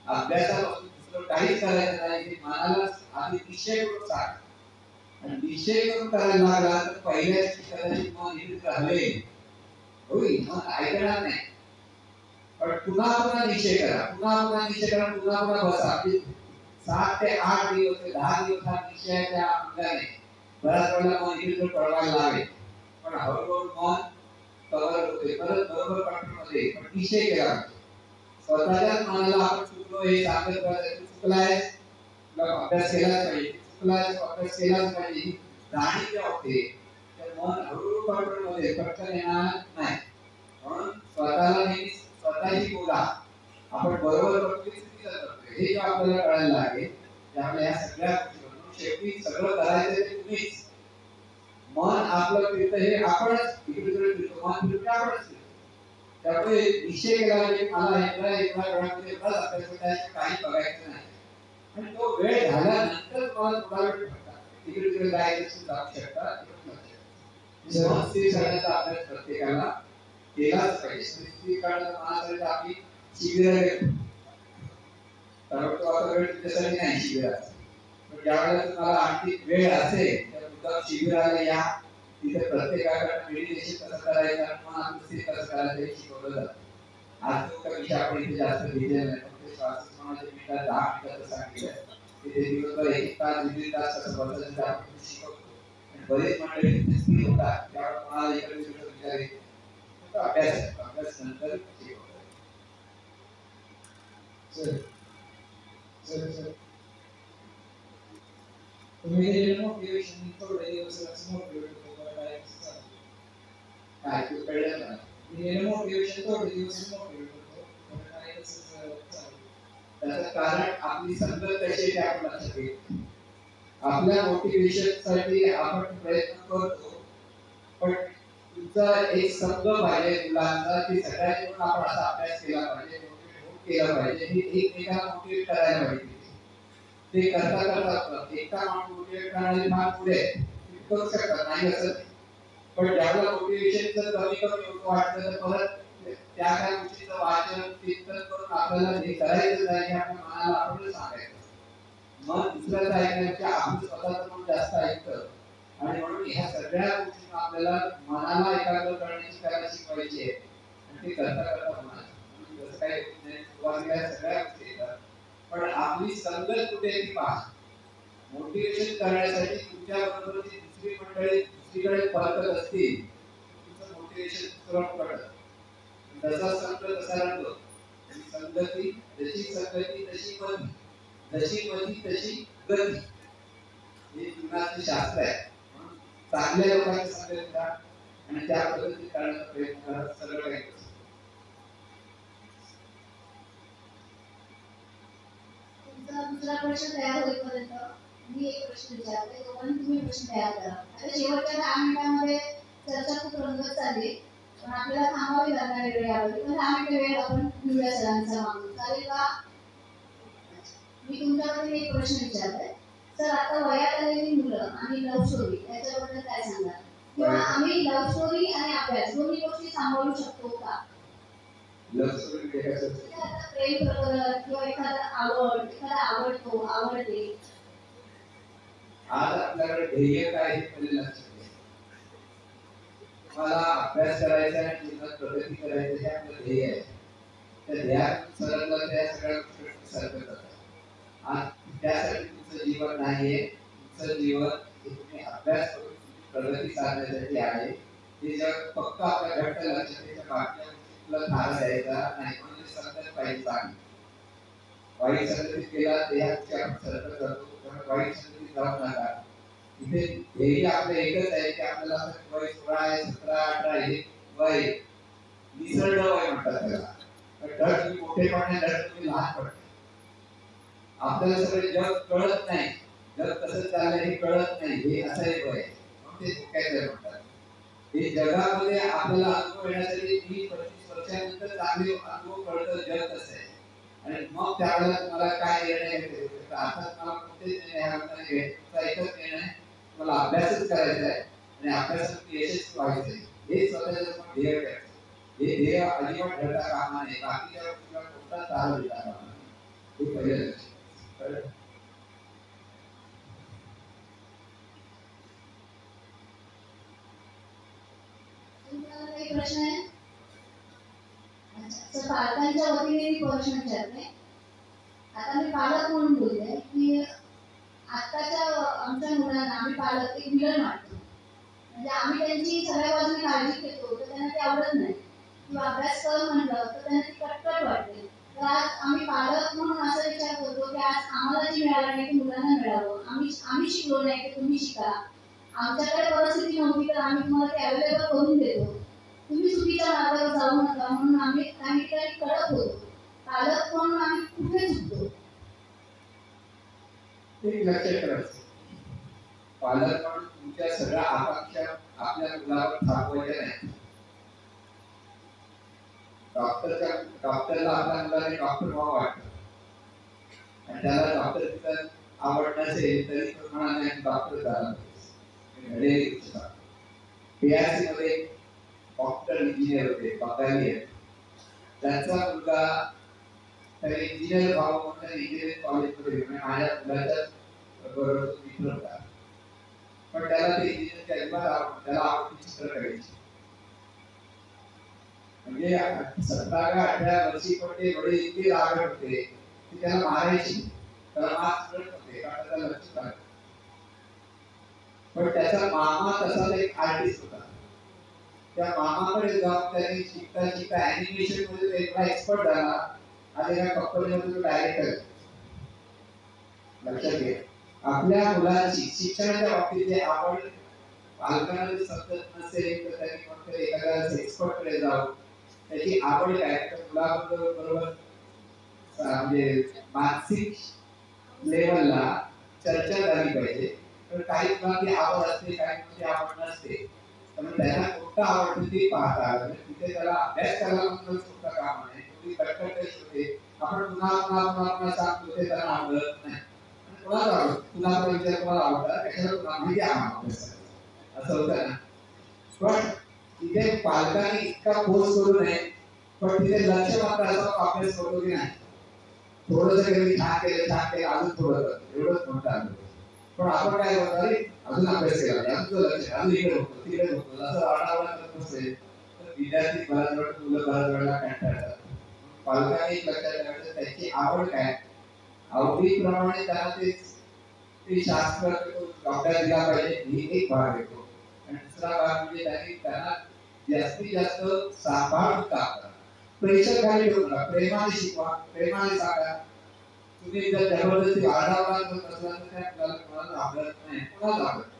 अभ्यासापासून दुसरं काहीच करायचं नाही. ते मनाला आधी निश्चय करून सांग आणि निश्चय करून करायला लागला तर पहिल्याच कदाचित मन इथे राहिले होईल, मग ऐकणार नाही. पण पुन्हा पुन्हा निश्चय करा, पुन्हा निश्चय करा, पुन्हा बसा. 7 ते 8 दिवस ते 10 दिवस हा निश्चयाच्या अंगाने बऱ्याच वेळेला मन इथे पळवायला लागेल, पण हळूहळू मन कव्हर होते, परत बरोबर कंट्रोलमध्ये. पण निश्चय केला स्वतःच्याच मनाला, आपण चुकलो हे सांगत राहायचं, चुकलाय अभ्यास केलाच पाहिजे, चुकलाय अभ्यास केलाच पाहिजे, जाणीव जेव्हा होते तर मन हळूहळू कंट्रोलमध्ये पटकन येणार नाही. म्हणून स्वतःला नेहमी स्वतःची बोला, आपण बरोबर करतोय चुकीचं करतोय हे जेव्हा आपल्याला कळायला लागेल, त्यामुळे या सगळ्या गोष्टी शेवटी सगळं करायचं ते तुम्हीच. मन आपलं फिरतं हे आपणच, इकडे फिरतो, मन फिरतं आपणच. त्यामुळे निश्चय केला म्हणजे मला एका वेळामध्ये एवढाच अभ्यास करायचा, काही बघायचं नाही. आणि तो वेळ झाल्यानंतर तुम्हाला थोडा वेळ फक्त तिकडे तिकडे जायचं जाऊ शकता. मन स्थिर करण्याचा अभ्यास प्रत्येकाला केलाच पाहिजे. स्थिर करण्याचा मनासाठी आपली शिबिरं घेतो, तर तो आता वेळ तुमच्यासाठी नाही शिबिराचा. पण ज्यावेळेला तुम्हाला आणखी वेळ असेल तर मुद्दाम शिबिराला या, तिथे प्रत्येकाकडे मेडिटेशन कसं करायचं आणि मन स्थिर कसं करायचं हे शिकवलं जातं. आज तो विषय आपण इथे जास्त घेतलेला नाही, फक्त श्वासोच्छ्वासाच्या मिनिटात 10 मिनिटाचं सांगितलंय. तिथे दिवसभर 1 तास 1.5 तास कसं बसायचं आपण शिकवतो. आणि बरेच मंडळी स्थिर होतात, त्यावेळेला कोणाला इकडे तिकडे विचार येतो, फक्त अभ्यास नंतर शिकवतो. तुम्ही दिलेलं मोटिवेशन थोडे दिवस मोटिवेट होतो, काय तू कळलं ना? दिलेलं मोटिवेशन थोडे दिवस मोटिवेट होतो, काय कसं चालू? त्याचं कारण आपली संगत कशी आहे ते आपण लक्षात घेतो. आपल्या मोटिवेशन साठी आपण प्रयत्न करतो, पण तुमचा एक संघ पाहिजे मुलांचा की सगळ्यांनी मिळून आपण असा अभ्यास केला पाहिजे, मोटिवेट केला पाहिजे, हे एकमेकांना मोटिवेट करायला पाहिजे. ते करता करता एकटा माणूस मोटिवेट करणारे फार पुढे करू शकतात, नाही असं. पण ज्यावेळेला मोटिवेशनचं कमी वाटतं तर परत त्या काही गोष्टीचं वाचन चिंतन करून आपल्याला हे करायचं नाही, आपल्या मनाला आपणच सांगायचं. मन दुसऱ्याचं ऐकण्यापेक्षा आपण स्वतःचं मन जास्त ऐकतं. आणि म्हणून ह्या सगळ्या गोष्टी आपल्याला मनाला एकाग्र करण्याची कला शिकवायची आहे. आणि ते करता करता होणार. जसं काही सुरुवातीला सगळ्या गोष्टी येतात, पण आपली संगत कुठे ती पहा. मोटिवेशन करण्यासाठी तुमच्या बरोबरची दुसरी मंडळी दुसरीकडे परतत असतील, तुमचं मोटिवेशन तुरंत पडतं. जसा संघ तसा रंग, संगती जशी संगती तशी मती, जशी मती तशी गती, हे जीवनाचं शास्त्र आहे. म्हणून चांगल्या लोकांची संगत करा आणि त्या पद्धतीने करण्याचा प्रयत्न करा, सगळं काही करा. दुसरा प्रश्न तयार होईपर्यंत मी एक प्रश्न विचारते, दोघांनी तुम्ही प्रश्न तयार करा. आता शेवटच्या 10 मिनिटांमध्ये चर्चा खूप रंगत चालली, पण आपल्याला थांबावी लागणार वेळ यावी. पण 10 मिनिटं वेळ आपण घेऊया सरांचा मागून, चालेल का? मी तुमच्याकडे एक प्रश्न विचारते सर. आता वयात आलेली मुलं आणि लव्ह स्टोरी याच्याबद्दल काय सांगाल? किंवा आम्ही लव्ह स्टोरी आणि अभ्यास दोन्ही गोष्टी सांभाळू शकतो का? लव्ह स्टोरी आता प्रेम प्रकरण किंवा एखादा आवडतो आवडते. आज आपल्याकडे ध्येय काय हे पहिले लक्षात घ्या. मला अभ्यास करायचा आणि जीवनात प्रगती करायची हे आपलं ध्येय आहे. त्या ध्येयात सरकलं त्या सगळ्या गोष्टी सरकत जातात. आज त्यासाठी तुमचं जीवन नाहीये. तुमचं जीवन हे तुम्ही अभ्यास करून प्रगती साधण्यासाठी आहे. हे जग फक्त आपल्या घट्ट लक्षात बाकीच्या गोष्टीला थारा द्यायचा नाही. म्हणजे संगत पाहिजे चांगली. वाईट संगतीत गेला देहाची आपण सरकत जातो. त्यामुळे वाईट संगतीत जाऊ नका. इथे ध्येय आपलं एकच आहे की आपल्याला वय 16 आहे 17 18 हे वय निसर्ग वय म्हणतात त्याला. डर तुम्ही मोठेपण आहे, डर तुम्ही लहानपण. आपल्याला सगळे जग कळत नाही. जग कसं चाललंय हे कळत नाही. हे असं एक वय आहे. म्हणून ते धोक्याचं म्हणतात. हे जगामध्ये आपल्याला अनुभव येण्यासाठी 20-25 वर्षानंतर चांगले अनुभव कळतं जग कसं आहे. आणि मग त्यावेळेला तुम्हाला काय निर्णय घ्यायचे. अर्थात मला कोणतेच निर्णय घ्यायचा एकच निर्णय मला अभ्यासच करायचा आहे आणि अभ्यासात यशस्वी व्हायचं आहे. हे स्वतःचं ध्येय ठेवायचं. हे ध्येय अजिबात ठरता कामा नये. बाकीच्या गोष्टीला कोणता तारा देता कामा नये. हे पहिलं लक्ष. काही प्रश्न आहे? अच्छा, पालकांच्या वतीने मी प्रश्न विचारते. आता मी पालक म्हणून बोलते की आत्ताच्या आमच्या मुलांना आम्ही पालक एक विलन वाटतो. म्हणजे आम्ही त्यांची सगळ्या बाजूने काळजी घेतो तर त्यांना ते आवडत नाही. किंवा अभ्यास कर म्हटलं तर त्यांना ती कटकट वाटते. तर आज आम्ही पालक म्हणून असा विचार करतो की आज आम्हाला जे मिळालं नाही ते मुलांना मिळावं. आम्ही शिकलो नाही की तुम्ही शिका. आमच्याकडे परिस्थिती नव्हती तर आम्ही तुम्हाला ते अवेलेबल करून देतो. तुम्ही चुकीच्या मार्गावर जाऊ नका म्हणून आम्ही काही ठिकाणी कडक होतो. पालक म्हणून आम्ही कुठे चुकतो? ते लक्षात ठेवायचं. पालक म्हणून तुमच्या सगळ्या आकांक्षा आपल्या मुलावर थापवायच्या नाही. डॉक्टरला आपल्या मुलाने डॉक्टर व्हावं वाटतं आणि त्याला डॉक्टर आवड नसेल तरी तो म्हणाले डॉक्टर झाला पाहिजे. PRC मध्ये डॉक्टर इंजिनियर होते, बंगाली आहेत. त्यांचा मुलगा तर इंजिनियर व्हावं म्हणून इंजिनिअरिंग कॉलेजमध्ये माझ्या मुलाच्या बरोबर मित्र होता. पण त्याला ते इंजिनिअरिंगची अजिबात आवड, त्याला आवडती चित्रकलेची. म्हणजे 17-18 वर्षी पण ते वडील इतके रागट होते की त्याला मारायची. त्याला मार्क्स मिळत होते कारण त्याला लक्ष लागलं. पण त्याचा मामा तसा एक आर्टिस्ट होता. त्या मामाकडे जाऊन त्याने शिकता शिकता ॲनिमेशन मध्ये एवढा एक्सपर्ट झाला आणि या कंपनीमध्ये तो डायरेक्टर. लक्षात घ्या, आपल्या मुलाची शिक्षणाच्या बाबतीत आवड पालकांना जर समजत नसेल तर त्यांनी फक्त एखाद्या एक्सपर्टकडे जाऊन त्याची आवड काय तर मुलाबरोबर म्हणजे मानसिक लेवलला चर्चा झाली पाहिजे. तर काही मुलांची आवड असते, काही मुलांची आवड नसते. त्यामुळे त्यांना कोणतं आवडतं ते पाहता आलं. तिथे त्याला अभ्यास करायला म्हणून सुद्धा काम आहे. तुम्ही कटकटच होते. आपण पुन्हा सांगतो ते त्यांना आवडत नाही. कोणाला आवडतं? तुला विचार कोणाला आवडतं? कशाला तुला माहिती आहे असं होतं ना. पण तिथे पालकांनी इतका फोर्स करू नये. पण तिथे लक्ष मात्र असं अभ्यास करतो की नाही. थोडंसं कधी छान केलं अजून थोडं एवढंच म्हणतात. पण आपण काय करतो, अजून अभ्यास केला अजून लक्ष अजून इकडे होतो तिकडे होतो असं वाटावं करत नसेल तर विद्यार्थी बऱ्याच वेळा मुलं बऱ्याच वेळेला कंटाळतात. पालकांनी लक्षात ठेवायचं त्याची आवड काय, आवडीप्रमाणे त्याला ते शास्त्र अभ्यास दिला पाहिजे. ही एक भाग येतो. आणि दुसरा भाग म्हणजे त्यांना जास्तीत जास्त सांभाळून काम करा. प्रेशर खाली ठेवू नका. प्रेमाने शिकवा, प्रेमाने सांगा. तुम्ही जर जबरदस्ती आढावा करत असाल तर त्या मुलाला कोणाला आवडत नाही, कोणाला आवडत.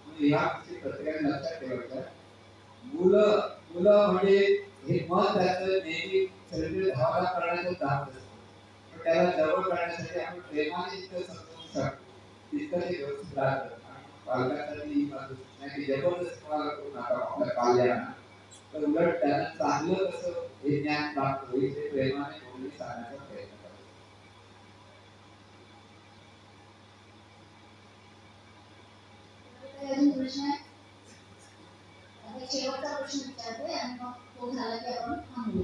म्हणजे ह्या गोष्टी प्रत्येकाने लक्षात ठेवायच्या. मुलं म्हणजे हे मन त्याचं नेहमी शरीर धावाला करण्याचं धाव असतं. पण त्याला जवळ करण्यासाठी आपण प्रेमाने जितकं समजून सांगतो तितकं ते व्यवस्थित राहतं. पालकांसाठी ही बाजू नाही की जबरदस्ती कोणाला करू नका आपल्या पाल्यांना. तर उलट त्यांना चांगलं कसं हे ज्ञान प्राप्त होईल ते प्रेमाने बोलून सांगण्याचा प्रयत्न करा. प्रश्न आहे. आता शेवटचा प्रश्न विचारते आणि मग तो झाला की आपण थांबू.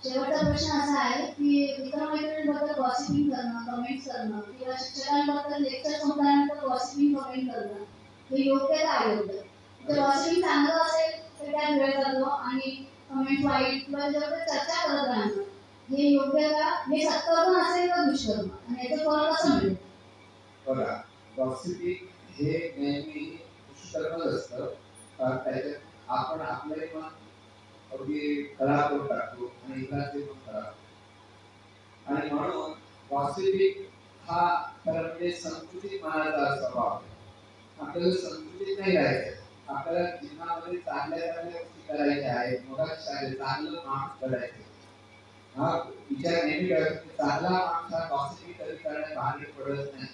शेवटचा प्रश्न असा आहे की मित्रमैत्रिणींबद्दल गॉसिपिंग करणं, कमेंट्स करणं किंवा शिक्षकांबद्दल लेक्चर संपल्यानंतर गॉसिपिंग कमेंट करणं हे योग्य का अयोग्य? जर गॉसिपिंग चांगलं असेल तर त्यात वेळ जातो आणि कमेंट वाईट किंवा त्याच्याबद्दल चर्चा करत राहणं हे योग्य का? हे सत्कर्म असेल का दुष्कर्म आणि याचं फळ कसं मिळेल? बघा, गॉसिपिंग हे नेहमी दुष्कर्मच असतं. कारण त्याच्यात आपण आपले मन अगदी खराब करून टाकतो आणि इतरांचे पण खराब. आणि म्हणून गॉसिपिंग हा खरं म्हणजे संकुचित मनाचा स्वभाव आहे. आपल्याला संकुचित नाही राहायचं. आपल्याला जीवनामध्ये चांगल्या चांगल्या गोष्टी करायच्या आहेत. मुलात चांगलं माणूस घडायचं. हा विचार नेहमी करतो की चांगला माणूस हा गॉसिपिंग कधी करण्यात भानगड पडत नाही.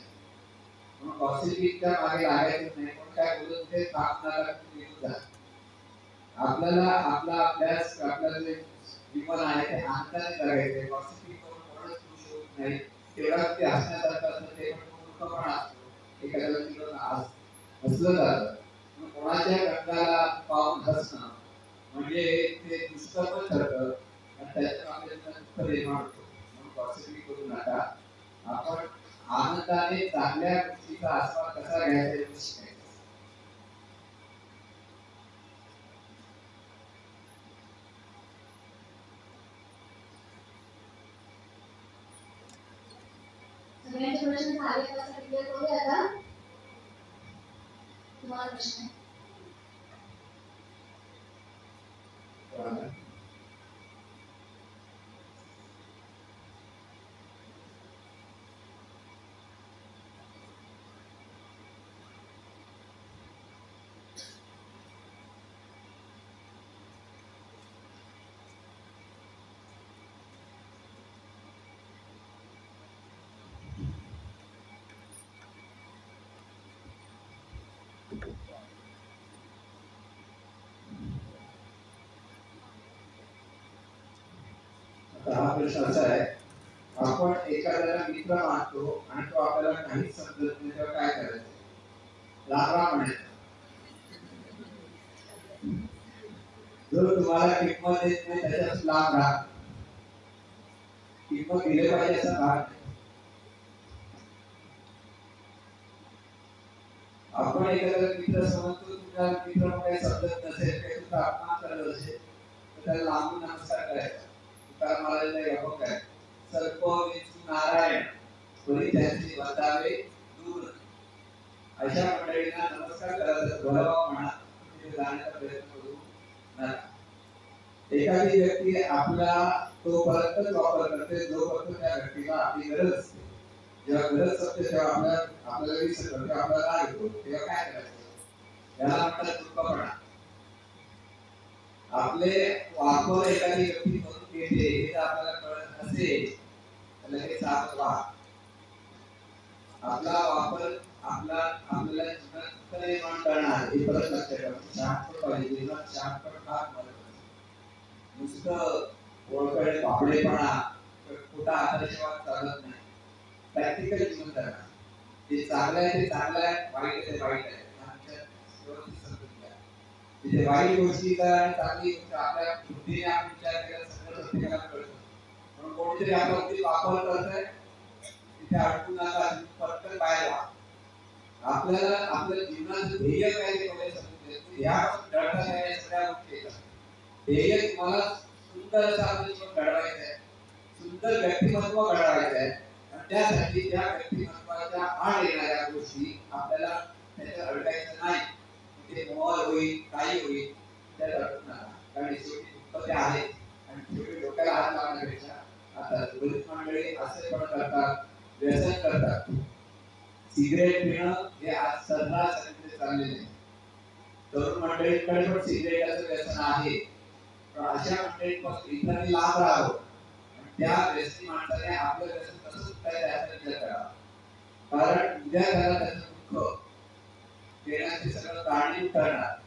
म्हणून गॉसिपिंगच्या मागे लागायचं नाही. पण काय बोलत ते थांबणारा निघून जा. आपल्याला आपला अभ्यास, आपलं जे जीवन आहे ते आनंदाने जगायचं. गॉसिपिंग करून कोणच खुश होत नाही. तेवढा ते हसण्यासारखं असतं ते पण मूर्खपणा असतो. एखाद्याला तिकडून हसलं जातं. कोणाच्या रंगाला पाहून हसणं म्हणजे ते दुष्कर्म ठरतं आणि त्याच्यातून आपल्याला दुःख निर्माण होतं. म्हणून गॉसिपिंग करू नका. आपण आनंदाने चांगल्या गोष्टीचा आस्वाद कसा घ्यायचा हे शिकायचं. सगळ्यांचे प्रश्न झाले का? क्लिअर करूया आता. तुम्हाला प्रश्न आहे? हा प्रश्न असा आहे, आपण एखाद्याला मित्र मानतो आणि तो आपल्याला काहीच समजत नाही तेव्हा काय करायचं? राम म्हणायचं. जो तुम्हाला किंमत देत नाही त्याच्यात लांब राहा. किंमत दिली पाहिजे असा भाग नाही. आपण एखाद्याला मित्र समजतो, तुझ्या मित्राला काही समजत नसेल, काही तुझा अपमान करत असेल तर त्याला लांबून नमस्कार करायचा. तुकाराम महाराजांचा यमक आहे, सर्प विष्णू नारायण कोणी त्यांचे वंदावे दूर. अशा मंडळींना नमस्कार करायचा, बोलावा म्हणा, तिथे जाण्याचा प्रयत्न करू नका. एखादी व्यक्ती आपला तोपर्यंतच वापर करते जोपर्यंत त्या व्यक्तीला आपली गरज असते. जेव्हा गरज असते तेव्हा आपल्याला विसरतो, तेव्हा आपल्याला राग येतो. तेव्हा काय करायचं? याला म्हणतात दुःखपणा. आपले वापर एखादी व्यक्ती करून घेते हे जर आपल्याला कळत नसेल तर लगेच सावध व्हा. आपला वापर आपल्याला जीवनात निर्माण करणार हे परत लक्षात ठेवा. शांतपण पाहिजे. जीवनात शांतपण फार महत्त्वाचं. नुसतं ओळखडे बापडेपणा, खोटा आदर्शवाद चालत नाही. प्रॅक्टिकल जीवन जगा. जे चांगलं आहे ते चांगलं आहे, वाईट आहे ते वाईट आहे. तिथे वाईट गोष्टी आणि चांगली गोष्ट आपल्या बुद्धीने आपण विचार केला सगळं प्रत्येकाला कळतं. म्हणून कोणीतरी आपला वापर करतंय तिथे अडकू नका, पटकन बाहेर व्हा. आपल्याला आपल्या जीवनाचं ध्येय काय ते बघायला समजतं. ह्या घडता नाही सगळ्या गोष्टी येतात. ध्येय तुम्हाला सुंदर असं आपलं जीवन घडवायचं आहे, सुंदर व्यक्तिमत्व घडवायचं आहे आणि त्यासाठी त्या व्यक्तिमत्वाच्या आड येणाऱ्या गोष्टी आपल्याला त्याच्यात अडकायचं नाही. ते मोहर होईल, काही होईल, त्यात अडकू नका. कारण शेवटी दुःख ते आहे आणि शेवटी डोक्याला हात लावण्यापेक्षा आता बरीच मंडळी असे पण करतात, व्यसन करतात. सिगरेट पिणं हे आज सर्रास चाललेले आहे. तरुण मंडळींकडे पण सिगरेटचं व्यसन आहे. पण अशा मंडळींपासून इतरांनी लांब राहावं आणि त्या व्यसनी माणसाने आपलं व्यसन कसं सुटायचं याचा विचार करावा. कारण उद्या त्याला त्याचं दुःख देण्याचे सगळं कारणीभूत ठरणार.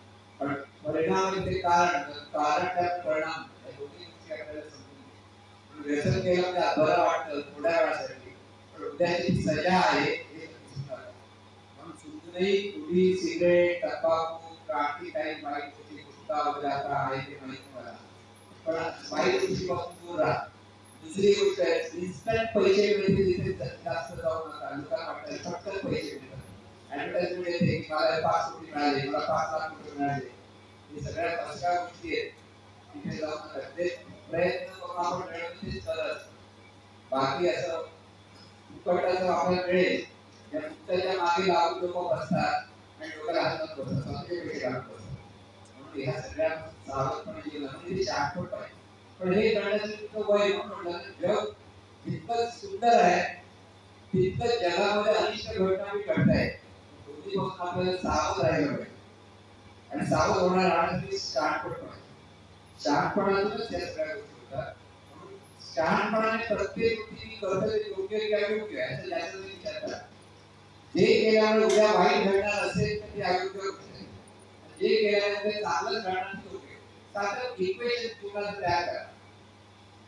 पण परिणाम ते कारण त्या परिणाम या दोन्ही गोष्टी आपल्याला समजून घ्या. व्यसन केलं म्हणजे बरं वाटतं थोड्या वेळासाठी, पण उद्याची सजा आहे हे म्हणून समजून अजूनही पुडी, सिगरेट, तंबाखू, क्रांती काही वाईट गोष्टी, गुटखा वगैरे आता आहे ते माहिती मला, पण वाईट गोष्टीपासून दूर राहा. दुसरी गोष्ट आहे, इन्स्टंट पैसे मिळतील तिथे जास्त जाऊ नका. लोकांना वाटतं फक्त पैसे मिळतात, ऍडव्हर्टाइजमेंट येते की मला 5 कोटी मिळाले, मला 5 लाख रुपये मिळाले, हे सगळ्या फसव्या गोष्टी आहेत. तिथे जाऊ नका. ते प्रयत्न करून आपण मिळवतेच तरच, बाकी असं फुकटाचं आपल्याला मिळेल या फुकटाच्या मागे लागून लोक बसतात आणि लोकांना हातात बसतात, स्वतःचे पैसे काढत बसतात. म्हणून ह्या सगळ्या सावधपणे जीवन म्हणजे शाश्वत आहे. पण हे करण्याचं तुमचं वय म्हटलं, जग जितकं सुंदर आहे तितकं जगामध्ये अनिष्ट घटना बी घडतायत. दोन्हीपासून आपल्याला सावध राहायला पाहिजे आणि सावध होणार राहण्यासाठी शहाणपण पाहिजे. शहाणपणातूनच या सगळ्या गोष्टी होतात. म्हणून शहाणपणाने प्रत्येक गोष्टी कर्तव्य योग्य की अयोग्य याचा जास्त विचार करा. जे केल्यामुळे उद्या वाईट घडणार असेल तर ते अयोग्य होते, जे केल्यामुळे चांगलं घडणार ते योग्य. साधं इक्वेशन तुम्हाला तयार करा.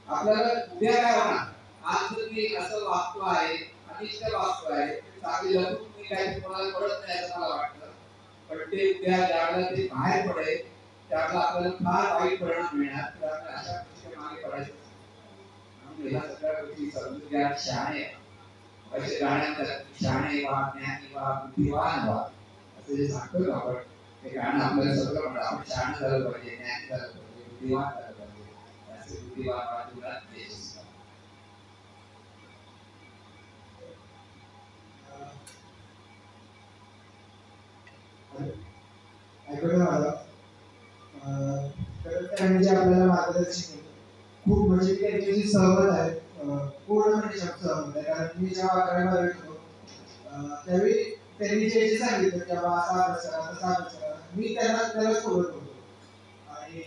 आपल्याला उद्या काय होणार, आज जर मी असं वागतो आहे, अनिष्ट वागतो आहे, चांगली लपून मी काही तुम्हाला कळत नाही असं मला वाटतं, पण ते उद्या ज्यावेळेला ते बाहेर पडेल त्यावेळेला आपल्याला फार वाईट परिणाम मिळणार. त्यामुळे अशा गोष्टी मागे पडायचं. म्हणून या सगळ्या गोष्टी समजून घ्या. शहाणे असे गाण्यात शहाणे व्हा, ज्ञानी व्हा, बुद्धिवान व्हा असं जे सांगतो आपण, ते गाणं आपल्याला सगळं म्हणतं. आपण शहाणे झालं पाहिजे, ज्ञानी झालं पाहिजे, बुद्धिवान झालं पाहिजे. असे बुद्धिवान बाजूला देश असतात. ऐकलं मला तर म्हणजे आपल्याला मार्गदर्शन केलं खूप, म्हणजे त्यांची सहमत आहे, पूर्ण म्हणजे सहमत आहे. कारण मी जेव्हा 11वी होतो त्यावेळी त्यांनी जे सांगितलं की बाबा असा अभ्यास करा, तसा अभ्यास करा, मी त्याला सोबत होतो. आणि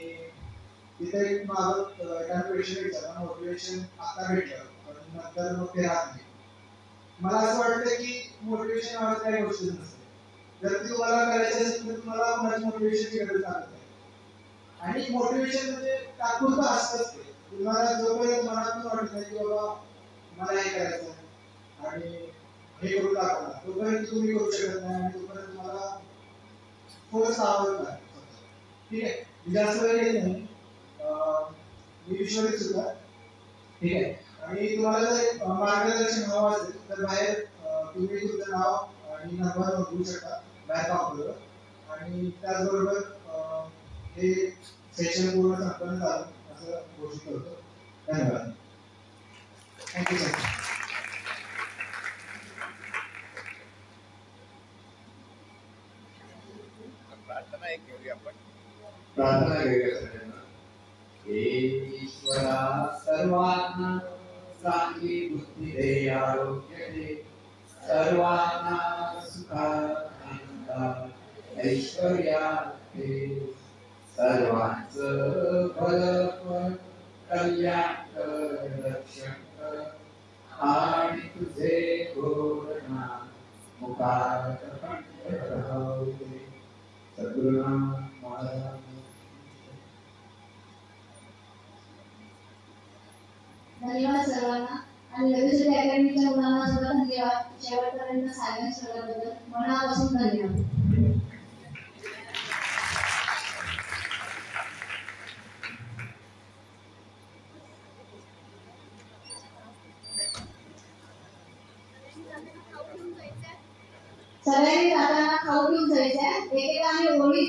तिथे एक माझं एका क्वेश्चन विचारला, मोटिवेशन आता भेटलं पण नंतर मग ते राहत नाही. मला असं वाटतं की मोटिवेशन नावाची काही गोष्ट नसते. जर तुम्हाला करायचं असेल तर तुम्हाला कोणाची मोटिवेशनची गरज लागत नाही. आणि मोटिवेशन म्हणजे तात्पुरतं असतंच. ते तुम्हाला जोपर्यंत मनातून वाटत नाही की बाबा मला हे करायचं आणि हे करू दाखवणार, तोपर्यंत तुम्ही करू शकत नाही आणि तोपर्यंत तुम्हाला थोडंसं आवडत नाही. ठीक आहे, मी जास्त वेळ घेत नाही. मी विश्वजित सुद्धा, ठीक आहे. आणि तुम्हाला जर मार्गदर्शन हवं असेल तर बाहेर तुम्ही तुमचं नाव आणि नंबर नोंदवू शकता बाहेर काउंटरवर. आणि त्याचबरोबर हे सेशन पूर्ण संपन्न झालं असं घोषित करतो. धन्यवाद. Thank you sir. प्रार्थना एक घेऊया आपण. प्रार्थना घेऊया सगळ्यांना. ईश्वरा सर्वांना चांगली बुद्धी दे, आरोग्य दे, सर्वांना सुखात आनंदात ऐश्वर्यात दे, सर्वांचं भलं कर, कल्याण कर, रक्षण कर आणि तुझे गोडनाम मुखात कंठ राहू दे. सद्गुरुनाम महाराज. धन्यवाद सर्वांना. आणि लघुशक्ती अकॅडमीच्या मुलांना सुद्धा धन्यवाद. शेवटपर्यंत सायलेन्स ठेवल्याबद्दल मनापासून धन्यवाद. सगळ्यांनी जाताना खाऊ घेऊन जायचंय. एकेकाने ओळी